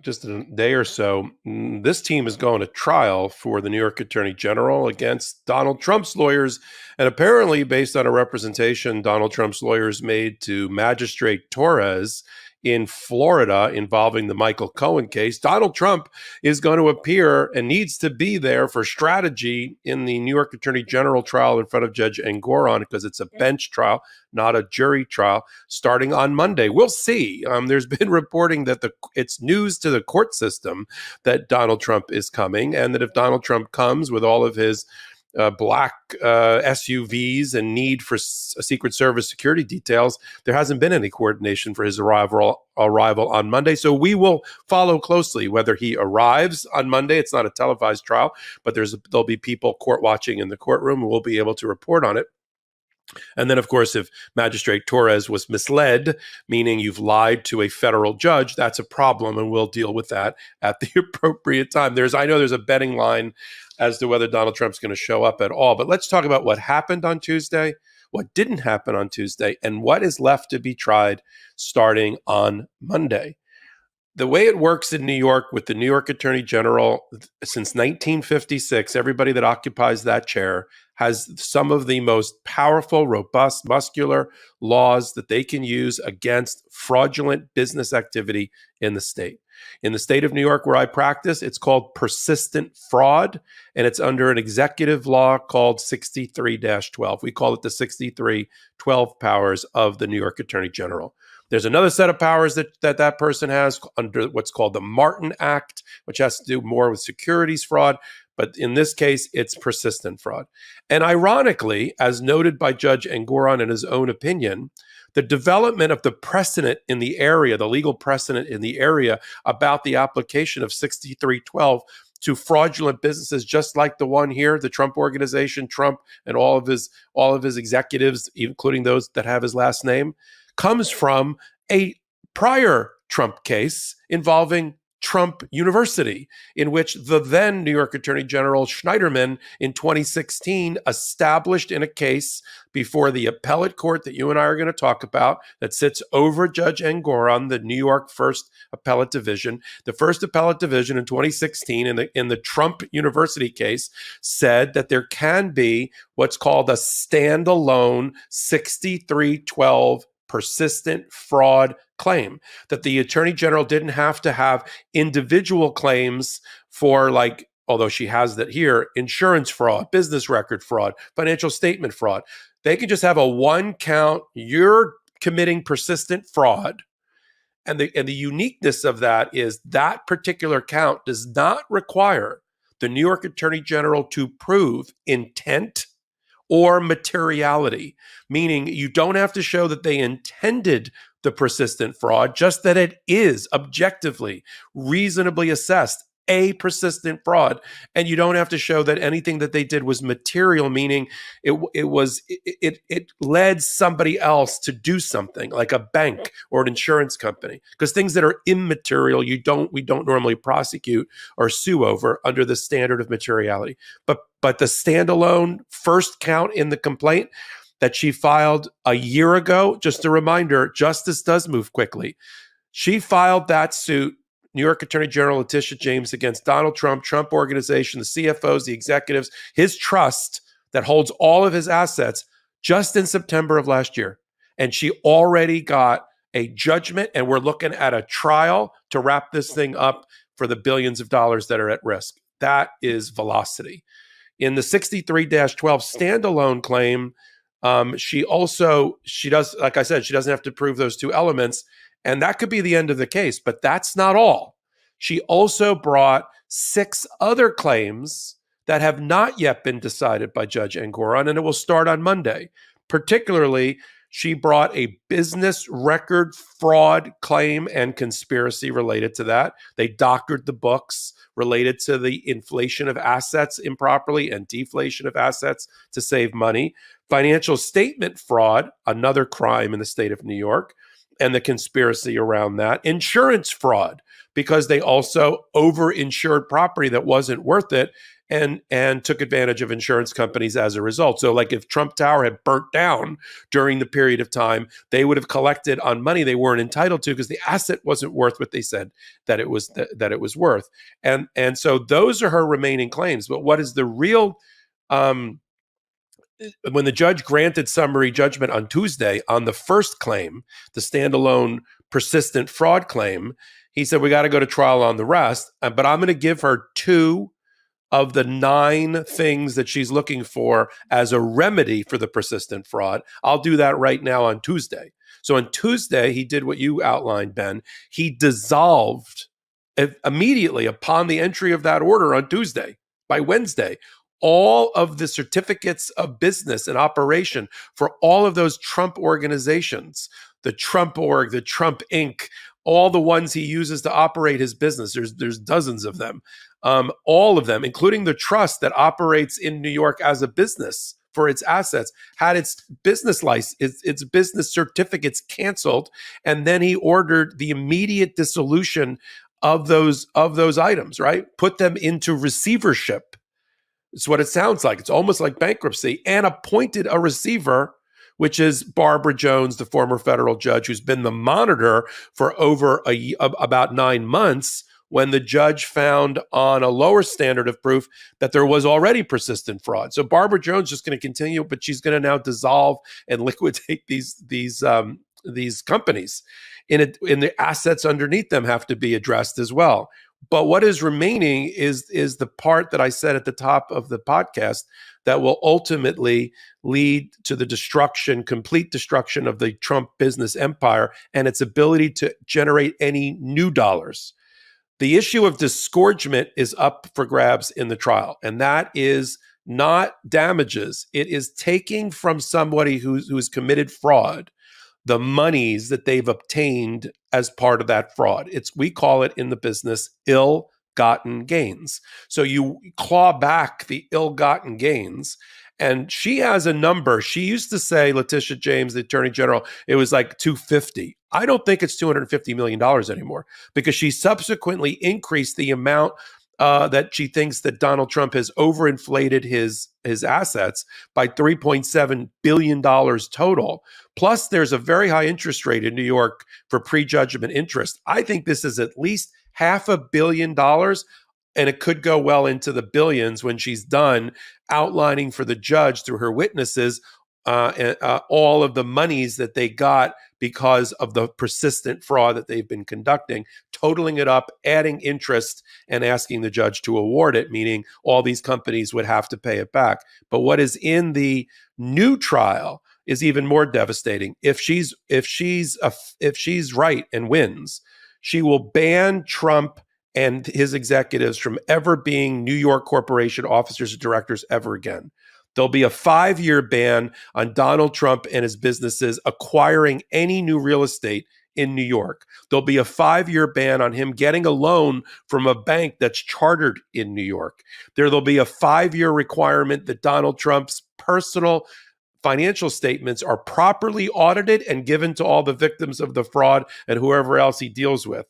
[SPEAKER 2] just a day or so. This team is going to trial for the New York Attorney General against Donald Trump's lawyers. And apparently, based on a representation Donald Trump's lawyers made to Magistrate Torres in Florida involving the Michael Cohen case, Donald Trump is going to appear and needs to be there for strategy in the New York Attorney General trial in front of Judge Engoron, because it's a bench trial, not a jury trial, starting on Monday. We'll see. There's been reporting that it's news to the court system that Donald Trump is coming, and that if Donald Trump comes with all of his black SUVs and need for Secret Service security details, there hasn't been any coordination for his arrival on Monday. So we will follow closely whether he arrives on Monday. It's not a televised trial, but there'll be people court watching in the courtroom, and we'll be able to report on it. And then, of course, if Magistrate Torres was misled, meaning you've lied to a federal judge, that's a problem, and we'll deal with that at the appropriate time. I know there's a betting line as to whether Donald Trump's going to show up at all. But let's talk about what happened on Tuesday, what didn't happen on Tuesday, and what is left to be tried starting on Monday. The way it works in New York with the New York Attorney General since 1956, everybody that occupies that chair has some of the most powerful, robust, muscular laws that they can use against fraudulent business activity in the state. In the state of New York where I practice, it's called persistent fraud, and it's under an executive law called 63-12. We call it the 63-12 powers of the New York Attorney General. There's another set of powers that person has under what's called the Martin Act, which has to do more with securities fraud. But in this case, it's persistent fraud. And ironically, as noted by Judge Engoron in his own opinion, the development of the precedent in the area, the legal precedent in the area about the application of 6312 to fraudulent businesses, just like the one here, the Trump Organization, Trump and all of his executives, including those that have his last name, comes from a prior Trump case involving Trump University, in which the then New York Attorney General Schneiderman in 2016 established in a case before the appellate court that you and I are going to talk about that sits over Judge Engoron, the New York First Appellate Division. The First Appellate Division in 2016 in the Trump University case said that there can be what's called a standalone 6312 persistent fraud claim, that the Attorney General didn't have to have individual claims for, like, although she has that here, insurance fraud, business record fraud, financial statement fraud. They can just have a one count, you're committing persistent fraud. And the uniqueness of that is that particular count does not require the New York Attorney General to prove intent or materiality, meaning you don't have to show that they intended the persistent fraud, just that it is objectively, reasonably assessed a persistent fraud. And you don't have to show that anything that they did was material, meaning it led somebody else to do something, like a bank or an insurance company, because things that are immaterial, we don't normally prosecute or sue over under the standard of materiality. But the standalone first count in the complaint that she filed a year ago, just a reminder, justice does move quickly. She filed that suit, New York Attorney General Letitia James, against Donald Trump, Trump Organization, the CFOs, the executives, his trust that holds all of his assets, just in September of last year. And she already got a judgment, and we're looking at a trial to wrap this thing up for the billions of dollars that are at risk. That is velocity. In the 63-12 standalone claim, she does, like I said, she doesn't have to prove those two elements, and that could be the end of the case, but that's not all. She also brought 6 other claims that have not yet been decided by Judge Engoron, and it will start on Monday. Particularly, she brought a business record fraud claim and conspiracy related to that. They doctored the books related to the inflation of assets improperly and deflation of assets to save money. Financial statement fraud, another crime in the state of New York, and the conspiracy around that. Insurance fraud, because they also over-insured property that wasn't worth it and took advantage of insurance companies as a result. So like if Trump Tower had burnt down during the period of time, they would have collected on money they weren't entitled to because the asset wasn't worth what they said that it was worth. And so those are her remaining claims. But what is the real when the judge granted summary judgment on Tuesday on the first claim, the standalone persistent fraud claim, he said, we got to go to trial on the rest, but I'm going to give her 2 of the 9 things that she's looking for as a remedy for the persistent fraud. I'll do that right now on Tuesday. So on Tuesday, he did what you outlined, Ben. He dissolved immediately upon the entry of that order on Tuesday. By Wednesday, all of the certificates of business and operation for all of those Trump organizations, the Trump Org, the Trump Inc., all the ones he uses to operate his business. There's dozens of them. All of them, including the trust that operates in New York as a business for its assets, had its business license, its business certificates canceled, and then he ordered the immediate dissolution of those items. Right, put them into receivership. It's what it sounds like. It's almost like bankruptcy, and appointed a receiver, which is Barbara Jones, the former federal judge, who's been the monitor for over about 9 months, when the judge found on a lower standard of proof that there was already persistent fraud. So Barbara Jones is just going to continue, but she's going to now dissolve and liquidate these companies. In the assets underneath them have to be addressed as well. But what is remaining is the part that I said at the top of the podcast that will ultimately lead to the complete destruction of the Trump business empire and its ability to generate any new dollars. The issue of disgorgement is up for grabs in the trial, and that is not damages. It is taking from somebody who's committed fraud the monies that they've obtained as part of that fraud. We call it in the business ill-gotten gains. So you claw back the ill-gotten gains. And she has a number. She used to say, Letitia James, the Attorney General, it was like $250. I don't think it's $250 million anymore, because she subsequently increased the amount that she thinks that Donald Trump has overinflated his assets by $3.7 billion total. Plus, there's a very high interest rate in New York for prejudgment interest. I think this is at least $500 million, and it could go well into the billions when she's done outlining for the judge through her witnesses all of the monies that they got because of the persistent fraud that they've been conducting, totaling it up, adding interest, and asking the judge to award it, meaning all these companies would have to pay it back. But what is in the new trial is even more devastating. If she's right and wins, she will ban Trump and his executives from ever being New York corporation officers or directors ever again. There'll be a 5-year ban on Donald Trump and his businesses acquiring any new real estate in New York. There'll be a 5-year ban on him getting a loan from a bank that's chartered in New York. There'll be a 5-year requirement that Donald Trump's personal financial statements are properly audited and given to all the victims of the fraud and whoever else he deals with.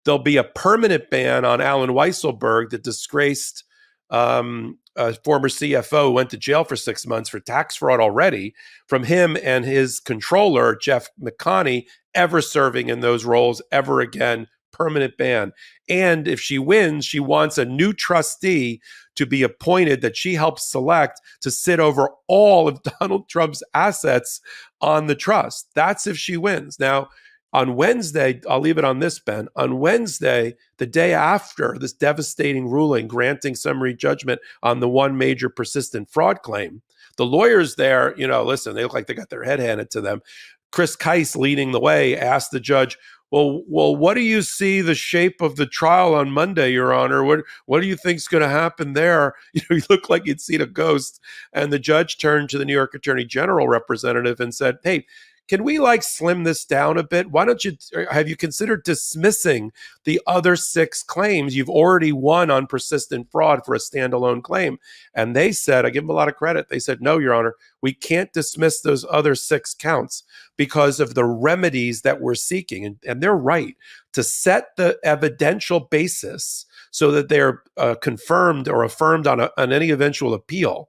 [SPEAKER 2] There'll be a permanent ban on Alan Weisselberg, the disgraced former CFO, went to jail for 6 months for tax fraud already, from him and his controller, Jeff McConney, ever serving in those roles ever again. Permanent ban. And if she wins, she wants a new trustee to be appointed that she helps select to sit over all of Donald Trump's assets on the trust. That's if she wins. Now, on Wednesday, I'll leave it on this, Ben. On Wednesday, the day after this devastating ruling granting summary judgment on the one major persistent fraud claim, the lawyers there, listen, they look like they got their head handed to them. Chris Keiss, leading the way, asked the judge, well, what do you see the shape of the trial on Monday, Your Honor? What do you think's going to happen there? You look like you'd seen a ghost. And the judge turned to the New York Attorney General representative and said, hey, can we like slim this down a bit? Why don't you, have you considered dismissing the other 6 claims? You've already won on persistent fraud for a standalone claim. And they said, I give them a lot of credit. They said, no, Your Honor, we can't dismiss those other 6 counts because of the remedies that we're seeking. And they're right to set the evidential basis so that they're confirmed or affirmed on any eventual appeal.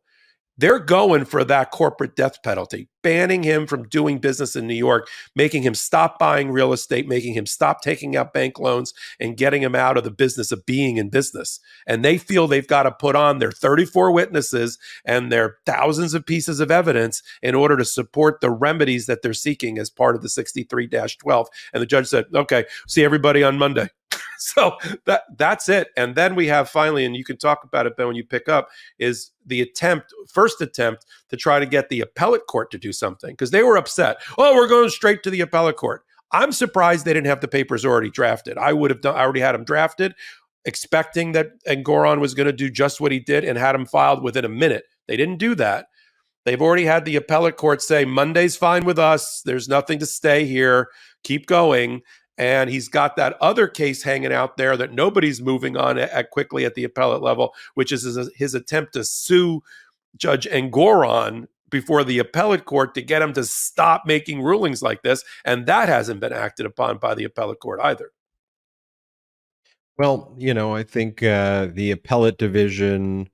[SPEAKER 2] They're going for that corporate death penalty, banning him from doing business in New York, making him stop buying real estate, making him stop taking out bank loans, and getting him out of the business of being in business. And they feel they've got to put on their 34 witnesses and their thousands of pieces of evidence in order to support the remedies that they're seeking as part of the 63-12. And the judge said, okay, see everybody on Monday. So that's it. And then we have finally, and you can talk about it, Ben, when you pick up, is the first attempt to try to get the appellate court to do something, because they were upset. Oh, we're going straight to the appellate court. I'm surprised they didn't have the papers already drafted. I already had them drafted, expecting that Engoron was going to do just what he did and had them filed within a minute. They didn't do that. They've already had the appellate court say, Monday's fine with us. There's nothing to stay here. Keep going. And he's got that other case hanging out there that nobody's moving on quickly at the appellate level, which is his attempt to sue Judge Engoron before the appellate court to get him to stop making rulings like this. And that hasn't been acted upon by the appellate court either.
[SPEAKER 1] Well, I think the appellate division,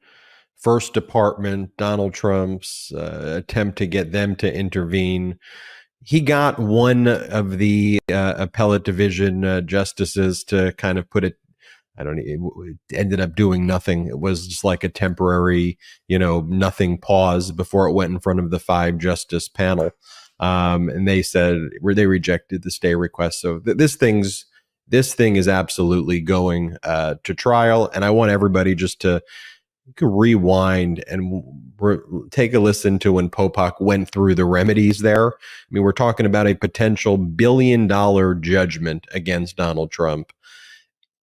[SPEAKER 1] First Department, Donald Trump's attempt to get them to intervene. He got one of the appellate division justices to kind of put it, it ended up doing nothing. It was just like a temporary, nothing pause before it went in front of the 5-justice panel. And they said they rejected the stay request. So this thing is absolutely going to trial. And I want everybody just to rewind and take a listen to when Popok went through the remedies there. I mean, we're talking about a potential $1 billion judgment against Donald Trump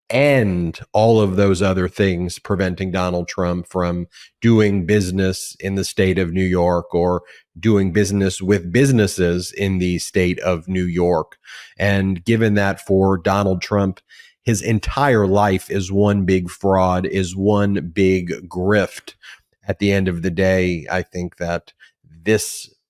[SPEAKER 1] and all of those other things preventing Donald Trump from doing business in the state of New York or doing business with businesses in the state of New York. And given that for Donald Trump, his entire life is one big fraud, is one big grift. At the end of the day, I think that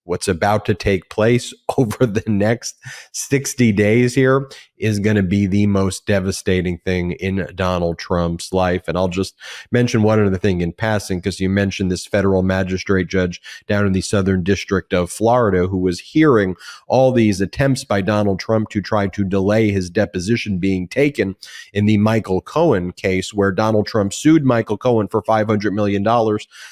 [SPEAKER 1] what's about to take place over the next 60 days here is going to be the most devastating thing in Donald Trump's life. And I'll just mention one other thing in passing, because you mentioned this federal magistrate judge down in the Southern District of Florida who was hearing all these attempts by Donald Trump to try to delay his deposition being taken in the Michael Cohen case, where Donald Trump sued Michael Cohen for $500 million.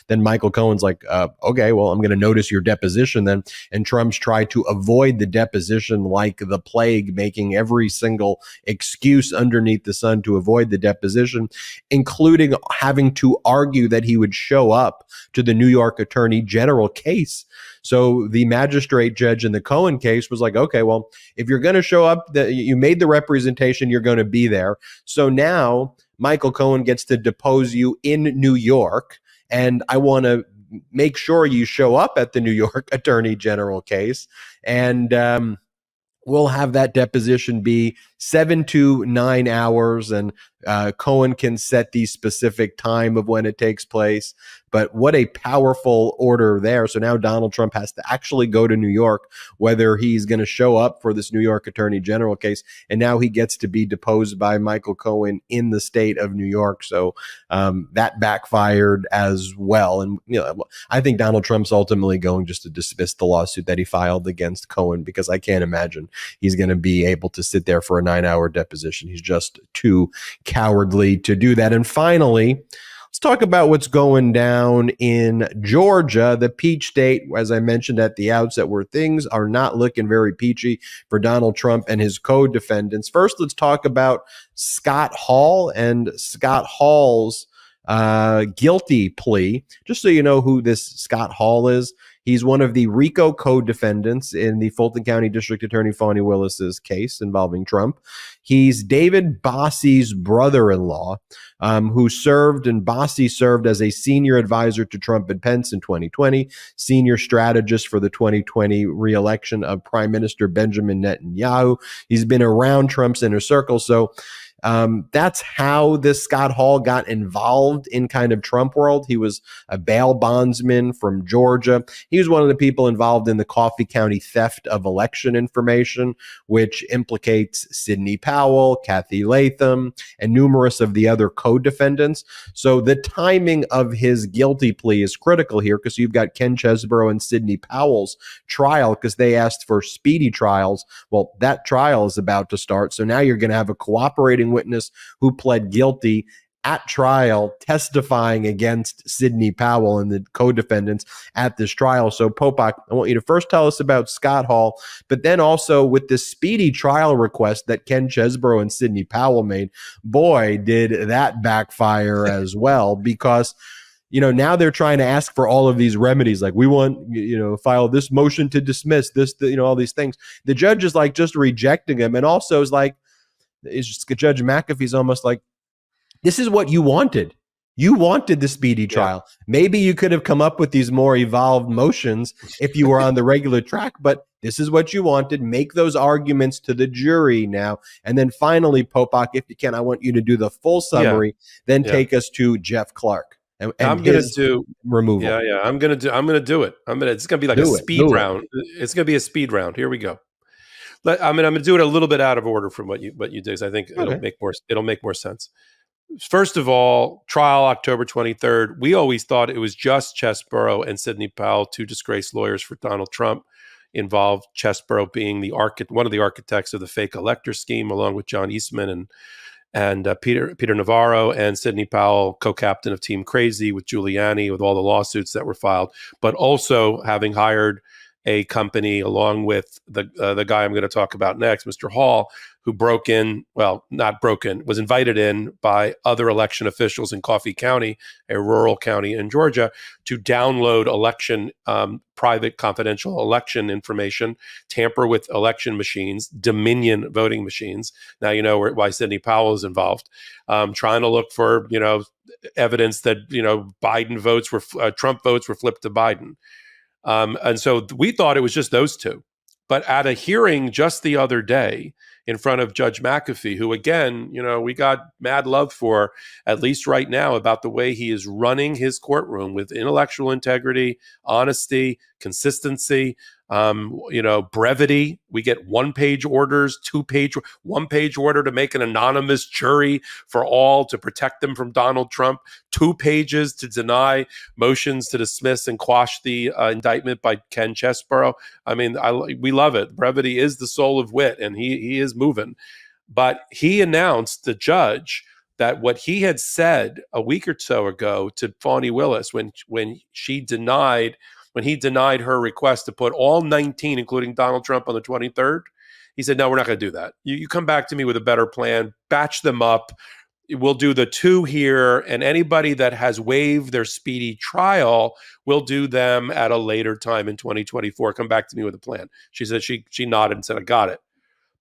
[SPEAKER 1] Then Michael Cohen's like, okay, well, I'm going to notice your deposition then. And Trump's tried to avoid the deposition like the plague, making every single excuse underneath the sun to avoid the deposition, including having to argue that he would show up to the New York Attorney General case. So the magistrate judge in the Cohen case was like, okay, well, if you're going to show up, you made the representation, you're going to be there. So now Michael Cohen gets to depose you in New York, and I want to make sure you show up at the New York Attorney General case. And we'll have that deposition be 7 to 9 hours, and Cohen can set the specific time of when it takes place. But what a powerful order there. So now Donald Trump has to actually go to New York, whether he's going to show up for this New York Attorney General case. And now he gets to be deposed by Michael Cohen in the state of New York. So that backfired as well. And I think Donald Trump's ultimately going just to dismiss the lawsuit that he filed against Cohen, because I can't imagine he's going to be able to sit there for a 9-hour deposition. He's just too cowardly to do that. And finally, let's talk about what's going down in Georgia, the peach state, as I mentioned at the outset, where things are not looking very peachy for Donald Trump and his co-defendants. First, let's talk about Scott Hall and Scott Hall's guilty plea. Just so you know who this Scott Hall is, He's one of the RICO co-defendants in the Fulton County District Attorney Fani Willis's case involving Trump. He's David Bossi's brother-in-law, who served, and Bossi served as a senior advisor to Trump and Pence in 2020, senior strategist for the 2020 re-election of Prime Minister Benjamin Netanyahu. He's been around Trump's inner circle. So that's how this Scott Hall got involved in kind of Trump world. He was a bail bondsman from Georgia. He was one of the people involved in the Coffee County theft of election information, which implicates Sidney Powell, Kathy Latham, and numerous of the other co-defendants. So the timing of his guilty plea is critical here, because you've got Ken Chesebro and Sidney Powell's trial, because they asked for speedy trials. Well, that trial is about to start. So now you're going to have a cooperating witness who pled guilty at trial testifying against Sidney Powell and the co-defendants at this trial. So Popok, I want you to first tell us about Scott Hall, but then also with the speedy trial request that Ken Chesebro and Sidney Powell made. Boy, did that backfire as well, because now they're trying to ask for all of these remedies. Like, we want, file this motion to dismiss this, all these things. The judge is like just rejecting them. And also is like, Judge McAfee's almost like, this is what you wanted. You wanted the speedy trial. Yeah. Maybe you could have come up with these more evolved motions if you were on the regular track, but this is what you wanted. Make those arguments to the jury now. And then finally, Popok, if you can, I want you to do the full summary, then take us to Jeff Clark. And
[SPEAKER 2] I'm going to do
[SPEAKER 1] removal.
[SPEAKER 2] Yeah. I'm going to do it. It's going to be like a speed round. It's going to be a speed round. Here we go. I'm going to do it a little bit out of order from what you did. I think it'll make more sense. First of all, trial October 23rd. We always thought it was just Chesebro and Sidney Powell, two disgraced lawyers for Donald Trump, involved. Chesebro being one of the architects of the fake elector scheme, along with John Eastman and Peter Navarro, and Sidney Powell, co-captain of Team Crazy with Giuliani, with all the lawsuits that were filed, but also having hired a company along with the guy I'm going to talk about next, Mr. Hall, who was invited in by other election officials in Coffee County, a rural county in Georgia, to download election, private confidential election information, tamper with election machines, Dominion voting machines. Now you know why Sidney Powell is involved, trying to look for, evidence that, Trump votes were flipped to Biden. And so we thought it was just those two. But at a hearing just the other day in front of Judge McAfee, who, again, we got mad love for, at least right now, about the way he is running his courtroom with intellectual integrity, honesty, consistency, brevity. We get one-page orders, one-page order to make an anonymous jury for all to protect them from Donald Trump, 2 pages to deny motions to dismiss and quash the indictment by Ken Chesebro. I mean, we love it. Brevity is the soul of wit, and he is moving. But he announced, the judge, that what he had said a week or so ago to Fani Willis when he denied her request to put all 19, including Donald Trump, on the 23rd, he said, no, we're not going to do that. You come back to me with a better plan, batch them up. We'll do the 2 here, and anybody that has waived their speedy trial, we'll do them at a later time in 2024. Come back to me with a plan. She said, she nodded and said, I got it.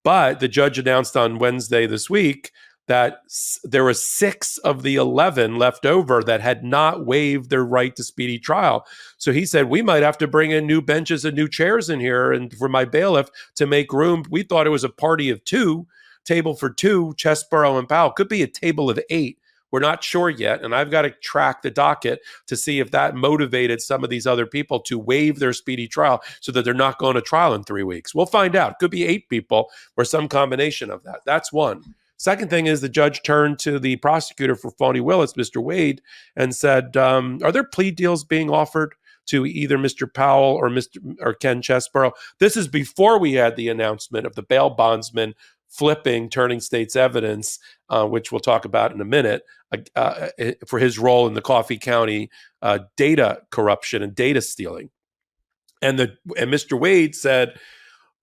[SPEAKER 2] But the judge announced on Wednesday this week that there were 6 of the 11 left over that had not waived their right to speedy trial. So he said, we might have to bring in new benches and new chairs in here and for my bailiff to make room. We thought it was a party of 2, table for 2, Chesebro and Powell. Could be a table of 8. We're not sure yet. And I've got to track the docket to see if that motivated some of these other people to waive their speedy trial so that they're not going to trial in 3 weeks. We'll find out. Could be 8 people or some combination of that. That's one. Second thing is, the judge turned to the prosecutor for Fani Willis, Mr. Wade, and said, are there plea deals being offered to either Mr. Powell or Ken Chesebro? This is before we had the announcement of the bail bondsman turning state's evidence, which we'll talk about in a minute, for his role in the Coffee County data corruption and data stealing. And Mr. Wade said,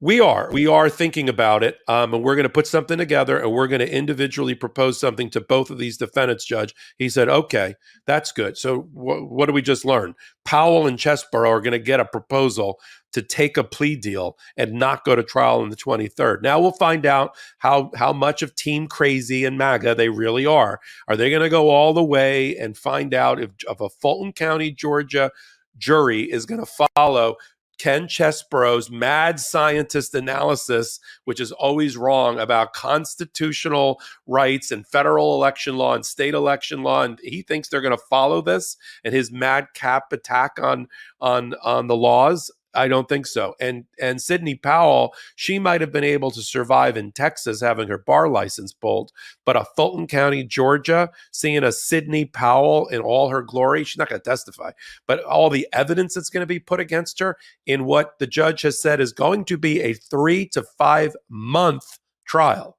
[SPEAKER 2] We are thinking about it, and we're going to put something together, and we're going to individually propose something to both of these defendants, Judge. He said, okay, that's good. So what do we just learn? Powell and Chesborough are going to get a proposal to take a plea deal and not go to trial on the 23rd. Now we'll find out how much of Team Crazy and MAGA they really are. Are they going to go all the way and find out if a Fulton County, Georgia jury is going to follow Ken Chesborough's mad scientist analysis, which is always wrong, about constitutional rights and federal election law and state election law, and he thinks they're going to follow this and his madcap attack on the laws? I don't think so. And Sidney Powell, she might have been able to survive in Texas having her bar license pulled, but a Fulton County, Georgia, seeing a Sidney Powell in all her glory, she's not going to testify, but all the evidence that's going to be put against her in what the judge has said is going to be a 3 to 5 month trial,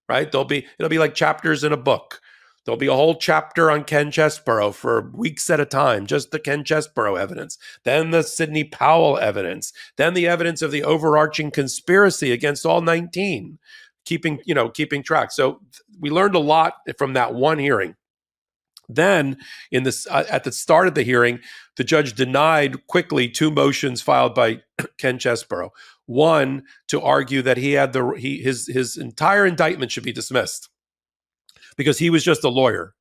[SPEAKER 2] right? It'll be like chapters in a book. There'll be a whole chapter on Ken Chesborough for weeks at a time, just the Ken Chesborough evidence, then the Sidney Powell evidence, then the evidence of the overarching conspiracy against all 19, keeping track. So we learned a lot from that one hearing. Then at the start of the hearing, the judge denied quickly 2 motions filed by Ken Chesborough. One, to argue that he had his entire indictment should be dismissed, because he was just a lawyer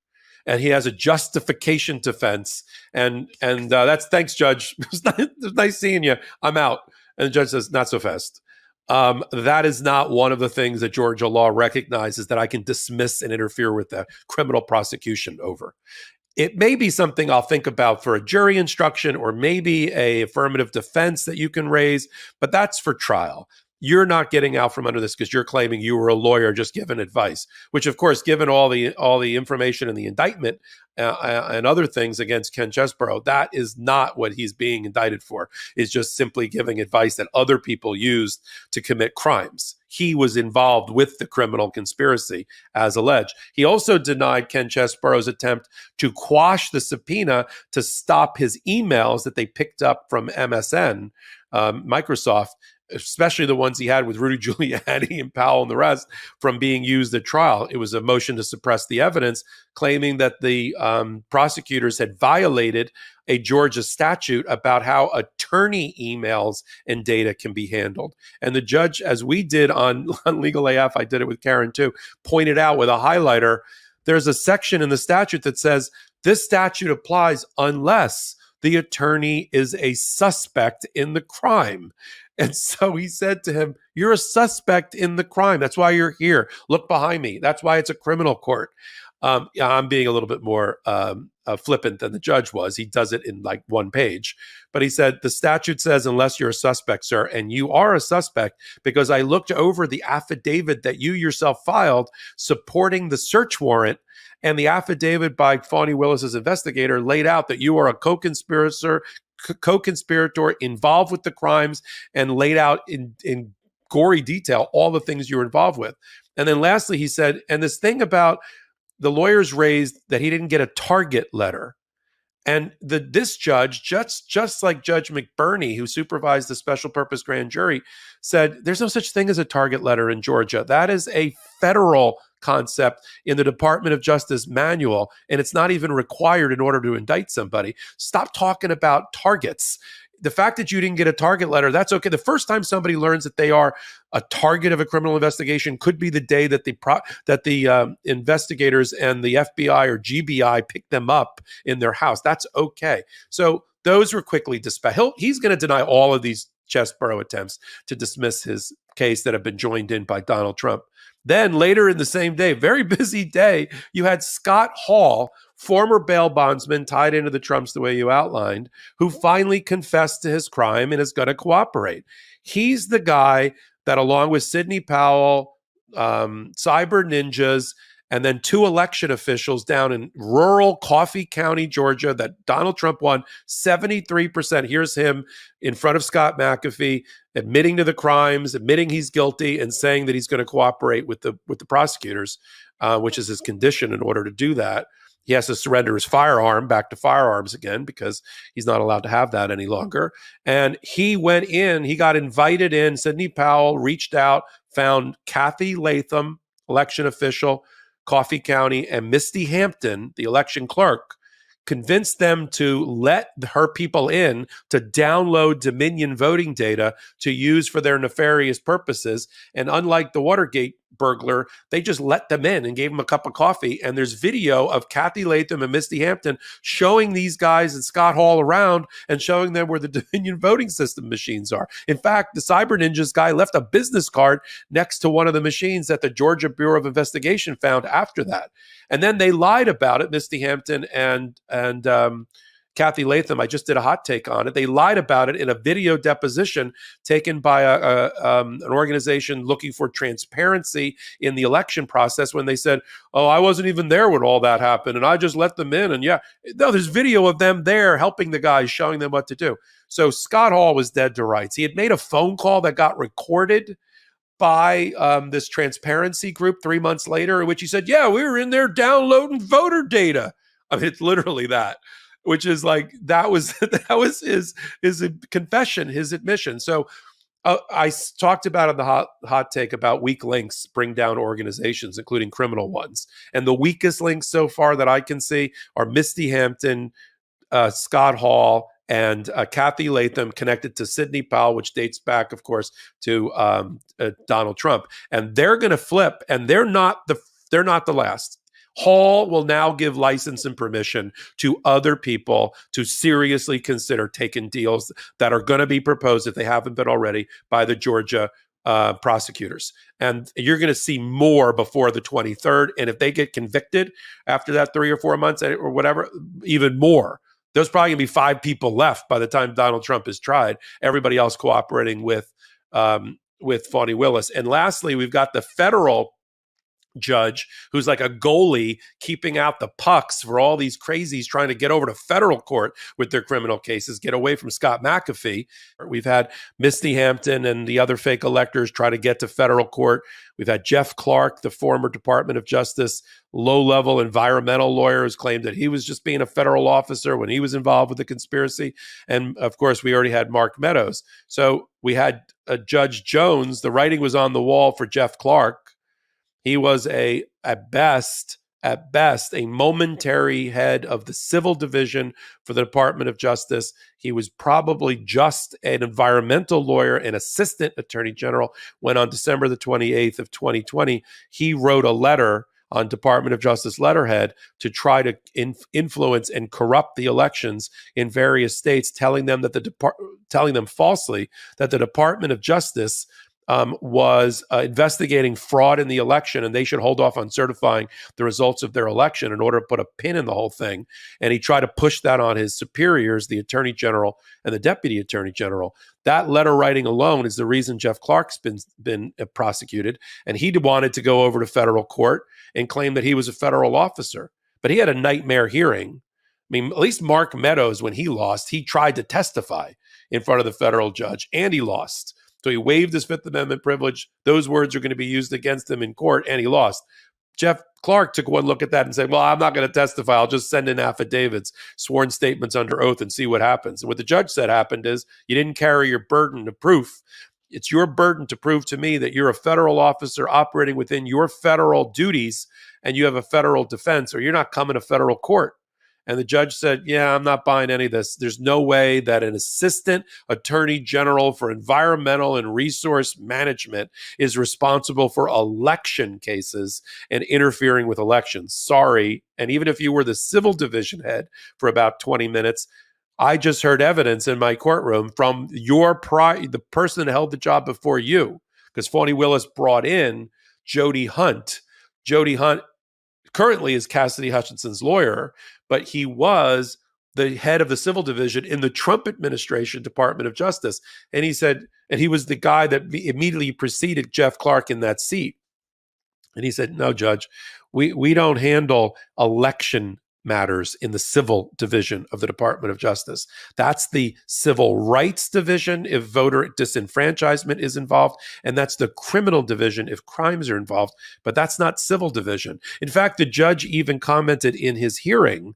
[SPEAKER 2] and he has a justification defense. And that's, thanks, Judge. It was nice seeing you. I'm out. And the judge says, not so fast. That is not one of the things that Georgia law recognizes that I can dismiss and interfere with the criminal prosecution over. It may be something I'll think about for a jury instruction, or maybe a affirmative defense that you can raise, but that's for trial. You're not getting out from under this because you're claiming you were a lawyer just giving advice, which, of course, given all the information in the indictment and other things against Ken Chesborough, that is not what he's being indicted for. It's just simply giving advice that other people used to commit crimes. He was involved with the criminal conspiracy, as alleged. He also denied Ken Chesborough's attempt to quash the subpoena to stop his emails that they picked up from MSN, Microsoft, especially the ones he had with Rudy Giuliani and Powell and the rest, from being used at trial. It was a motion to suppress the evidence, claiming that the prosecutors had violated a Georgia statute about how attorney emails and data can be handled. And the judge, as we did on LegalAF, I did it with Karen too, pointed out with a highlighter, there's a section in the statute that says this statute applies unless the attorney is a suspect in the crime. And so he said to him, you're a suspect in the crime. That's why you're here. Look behind me. That's why it's a criminal court. I'm being a little bit more flippant than the judge was. He does it in like one page. But he said, the statute says, unless you're a suspect, sir, and you are a suspect because I looked over the affidavit that you yourself filed supporting the search warrant, and the affidavit by Fawny Willis's investigator laid out that you are a co-conspirator involved with the crimes, and laid out in gory detail all the things you were involved with. And then lastly, he said, and this thing about the lawyers raised that he didn't get a target letter. And this judge, just like Judge McBurney, who supervised the special purpose grand jury, said there's no such thing as a target letter in Georgia. That is a federal concept in the Department of Justice manual, and it's not even required in order to indict somebody. Stop talking about targets. The fact that you didn't get a target letter, that's okay. The first time somebody learns that they are a target of a criminal investigation could be the day that the investigators and the FBI or GBI pick them up in their house. That's okay. So those were quickly dispelled. He's going to deny all of these Chesborough attempts to dismiss his case that have been joined in by Donald Trump. Then later in the same day, very busy day, you had Scott Hall, former bail bondsman tied into the Trumps the way you outlined, who finally confessed to his crime and is going to cooperate. He's the guy that, along with Sidney Powell, cyber ninjas, and then 2 election officials down in rural Coffee County, Georgia, that Donald Trump won 73%. Here's him in front of Scott McAfee, admitting to the crimes, admitting he's guilty, and saying that he's going to cooperate with the prosecutors, which is his condition in order to do that. He has to surrender his firearm back to firearms again because he's not allowed to have that any longer. And he went in, he got invited in. Sidney Powell reached out, found Kathy Latham, election official, Coffee County, and Misty Hampton, the election clerk, convinced them to let her people in to download Dominion voting data to use for their nefarious purposes. And unlike the Watergate burglar, they just let them in and gave them a cup of coffee. And there's video of Kathy Latham and Misty Hampton showing these guys and Scott Hall around and showing them where the Dominion voting system machines are. In fact, the Cyber Ninjas guy left a business card next to one of the machines that the Georgia Bureau of Investigation found after that. And then they lied about it, Misty Hampton and Kathy Latham. I just did a hot take on it. They lied about it in a video deposition taken by an organization looking for transparency in the election process when they said, oh, I wasn't even there when all that happened and I just let them in. And no, there's video of them there helping the guys, showing them what to do. So Scott Hall was dead to rights. He had made a phone call that got recorded by this transparency group 3 months later, in which he said, yeah, we were in there downloading voter data. I mean, it's literally that. Which is like, that was his confession, his admission. So I talked about in the hot take about weak links bring down organizations, including criminal ones. And the weakest links so far that I can see are Misty Hampton, Scott Hall, and Kathy Latham connected to Sidney Powell, which dates back, of course, to Donald Trump. And they're going to flip, and they're not the last. Hall will now give license and permission to other people to seriously consider taking deals that are going to be proposed, if they haven't been already, by the Georgia prosecutors. And you're going to see more before the 23rd. And if they get convicted after that 3 or 4 months or whatever, even more. There's probably going to be 5 people left by the time Donald Trump is tried. Everybody else cooperating with Fani Willis. And lastly, we've got the federal judge who's like a goalie keeping out the pucks for all these crazies trying to get over to federal court with their criminal cases, get away from Scott McAfee. We've had Misty Hampton and the other fake electors try to get to federal court. We've had Jeff Clark, the former Department of Justice low-level environmental lawyer, who's claimed that he was just being a federal officer when he was involved with the conspiracy. And of course, we already had Mark Meadows. So we had Judge Jones. The writing was on the wall for Jeff Clark. He was at best, a momentary head of the civil division for the Department of Justice. He was probably just an environmental lawyer and assistant attorney general when on December the 28th of 2020, he wrote a letter on Department of Justice letterhead to try to influence and corrupt the elections in various states, telling them falsely that the Department of Justice was investigating fraud in the election, and they should hold off on certifying the results of their election in order to put a pin in the whole thing. And he tried to push that on his superiors, the attorney general and the deputy attorney general. That letter writing alone is the reason Jeff Clark's been prosecuted. And he wanted to go over to federal court and claim that he was a federal officer. But he had a nightmare hearing. I mean, at least Mark Meadows, when he lost, he tried to testify in front of the federal judge, and he lost. So he waived his Fifth Amendment privilege. Those words are going to be used against him in court, and he lost. Jeff Clark took one look at that and said, well, I'm not going to testify. I'll just send in affidavits, sworn statements under oath, and see what happens. And what the judge said happened is you didn't carry your burden of proof. It's your burden to prove to me that you're a federal officer operating within your federal duties and you have a federal defense, or you're not coming to federal court. And the judge said, yeah, I'm not buying any of this. There's no way that an assistant attorney general for environmental and resource management is responsible for election cases and interfering with elections. Sorry. And even if you were the civil division head for about 20 minutes, I just heard evidence in my courtroom from the person that held the job before you, because Fani Willis brought in Jody Hunt. Jody Hunt currently is Cassidy Hutchinson's lawyer, but he was the head of the civil division in the Trump administration Department of Justice. And he said, and he was the guy that immediately preceded Jeff Clark in that seat. And he said, no, Judge, we don't handle election matters in the civil division of the Department of Justice. That's the civil rights division if voter disenfranchisement is involved, and that's the criminal division if crimes are involved, but that's not civil division. In fact, the judge even commented in his hearing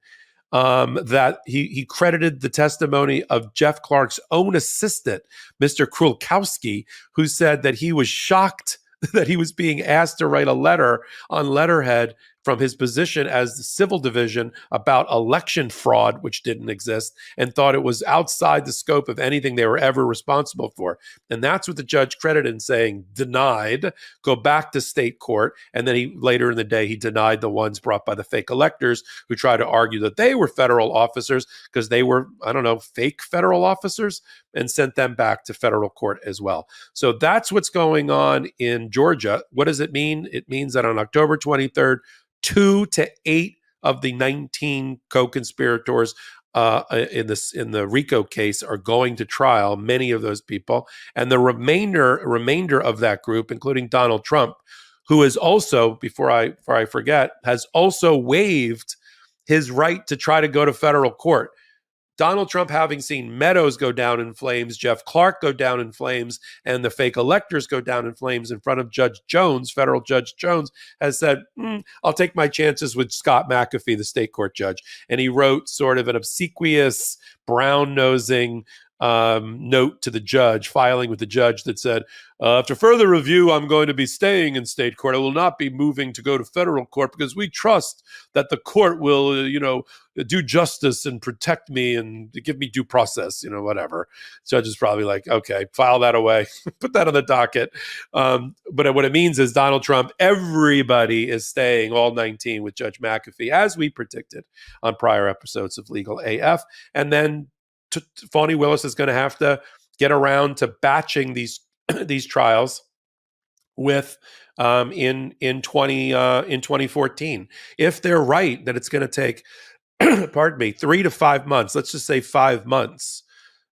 [SPEAKER 2] that he credited the testimony of Jeff Clark's own assistant, Mr. Krulkowski, who said that he was shocked that he was being asked to write a letter on letterhead from his position as the civil division about election fraud, which didn't exist, and thought it was outside the scope of anything they were ever responsible for. And that's what the judge credited in saying, denied, go back to state court. And then later in the day, he denied the ones brought by the fake electors who tried to argue that they were federal officers because they were, fake federal officers, and sent them back to federal court as well. So that's what's going on in Georgia. What does it mean? It means that on October 23rd, 2 to 8 of the 19 co-conspirators in the RICO case are going to trial, many of those people. And the remainder of that group, including Donald Trump, who is also, before I forget, has also waived his right to try to go to federal court. Donald Trump, having seen Meadows go down in flames, Jeff Clark go down in flames, and the fake electors go down in flames in front of Judge Jones, federal Judge Jones, has said, I'll take my chances with Scott McAfee, the state court judge. And he wrote sort of an obsequious, brown-nosing note to the judge, filing with the judge that said, after further review, I'm going to be staying in state court. I will not be moving to go to federal court because we trust that the court will, do justice and protect me and give me due process, whatever. Judge is probably like, okay, file that away, put that on the docket. But what it means is Donald Trump, everybody is staying, all 19, with Judge McAfee, as we predicted on prior episodes of Legal AF. And then Fani Willis is going to have to get around to batching these trials with in 2014. If they're right that it's going to take 3 to 5 months, let's just say 5 months,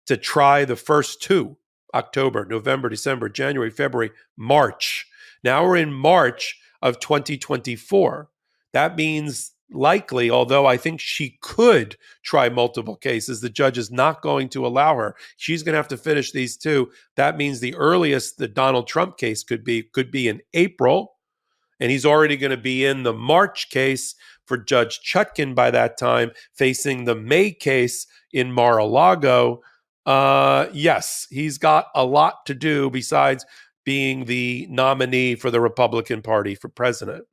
[SPEAKER 2] to try the first two, October, November, December, January, February, March. Now we're in March of 2024. That means likely, although I think she could try multiple cases, the judge is not going to allow her. She's going to have to finish these two. That means the earliest the Donald Trump case could be in April, and he's already going to be in the March case for Judge Chutkan by that time, facing the May case in Mar-a-Lago. Yes, he's got a lot to do besides being the nominee for the Republican Party for president.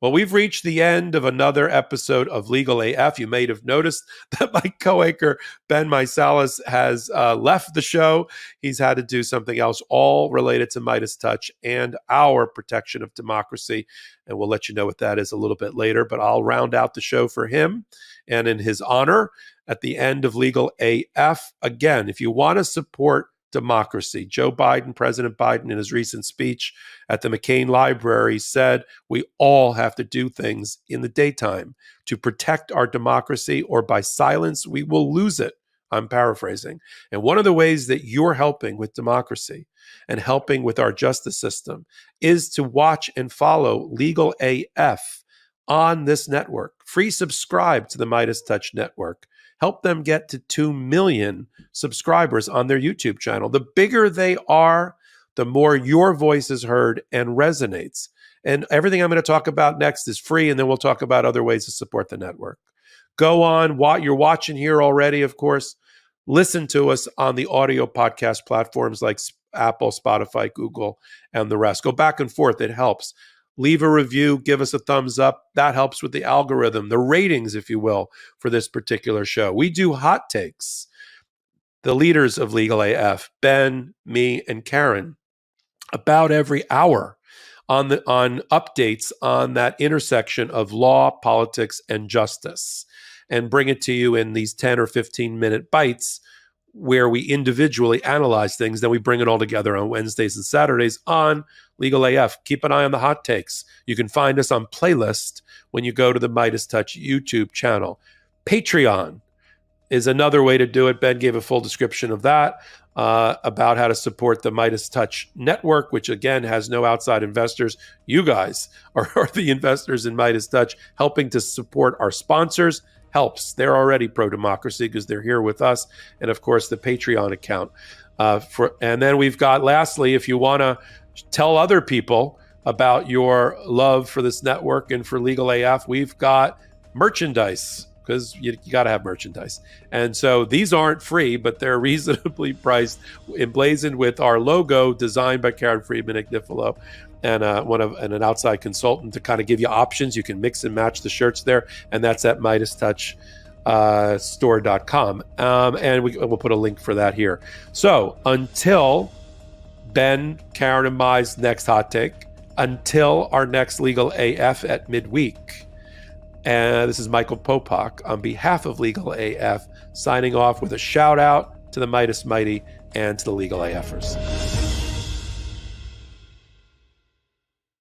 [SPEAKER 2] Well, we've reached the end of another episode of Legal AF. You may have noticed that my co-anchor, Ben Meiselas, has left the show. He's had to do something else, all related to MeidasTouch and our protection of democracy. And we'll let you know what that is a little bit later. But I'll round out the show for him and in his honor at the end of Legal AF. Again, if you want to support democracy, President Biden, in his recent speech at the McCain Library, said we all have to do things in the daytime to protect our democracy, or by silence, we will lose it. I'm paraphrasing. And one of the ways that you're helping with democracy and helping with our justice system is to watch and follow Legal AF on this network. Free subscribe to the MeidasTouch network. Help them get to 2 million subscribers on their YouTube channel. The bigger they are, the more your voice is heard and resonates. And everything I'm going to talk about next is free, and then we'll talk about other ways to support the network. Go on, you're watching here already, of course. Listen to us on the audio podcast platforms like Apple, Spotify, Google, and the rest. Go back and forth. It helps. Leave a review, give us a thumbs up. That helps with the algorithm, the ratings, if you will, for this particular show. We do hot takes. The leaders of Legal AF, Ben, me, and Karen, about every hour on updates on that intersection of law, politics, and justice, and bring it to you in these 10 or 15-minute bites where we individually analyze things. Then we bring it all together on Wednesdays and Saturdays on Legal AF. Keep an eye on the hot takes. You can find us on playlist when you go to the MeidasTouch YouTube channel. Patreon is another way to do it. Ben gave a full description of that, about how to support the MeidasTouch network, which again has no outside investors. You guys are the investors in MeidasTouch, helping to support our sponsors helps. They're already pro-democracy because they're here with us. And of course, the Patreon account. And then we've got, lastly, if you want to tell other people about your love for this network and for LegalAF, we've got merchandise, because you got to have merchandise. And so these aren't free, but they're reasonably priced, emblazoned with our logo, designed by Karen Friedman Ignifilo, and an outside consultant to kind of give you options. You can mix and match the shirts there, and that's at MeidasTouch store.com. And we'll put a link for that here. So until Ben, Karen, and Mai's next hot take, until our next LegalAF at midweek, and this is Michael Popok on behalf of LegalAF, signing off with a shout out to the Meidas Mighty and to the LegalAFers.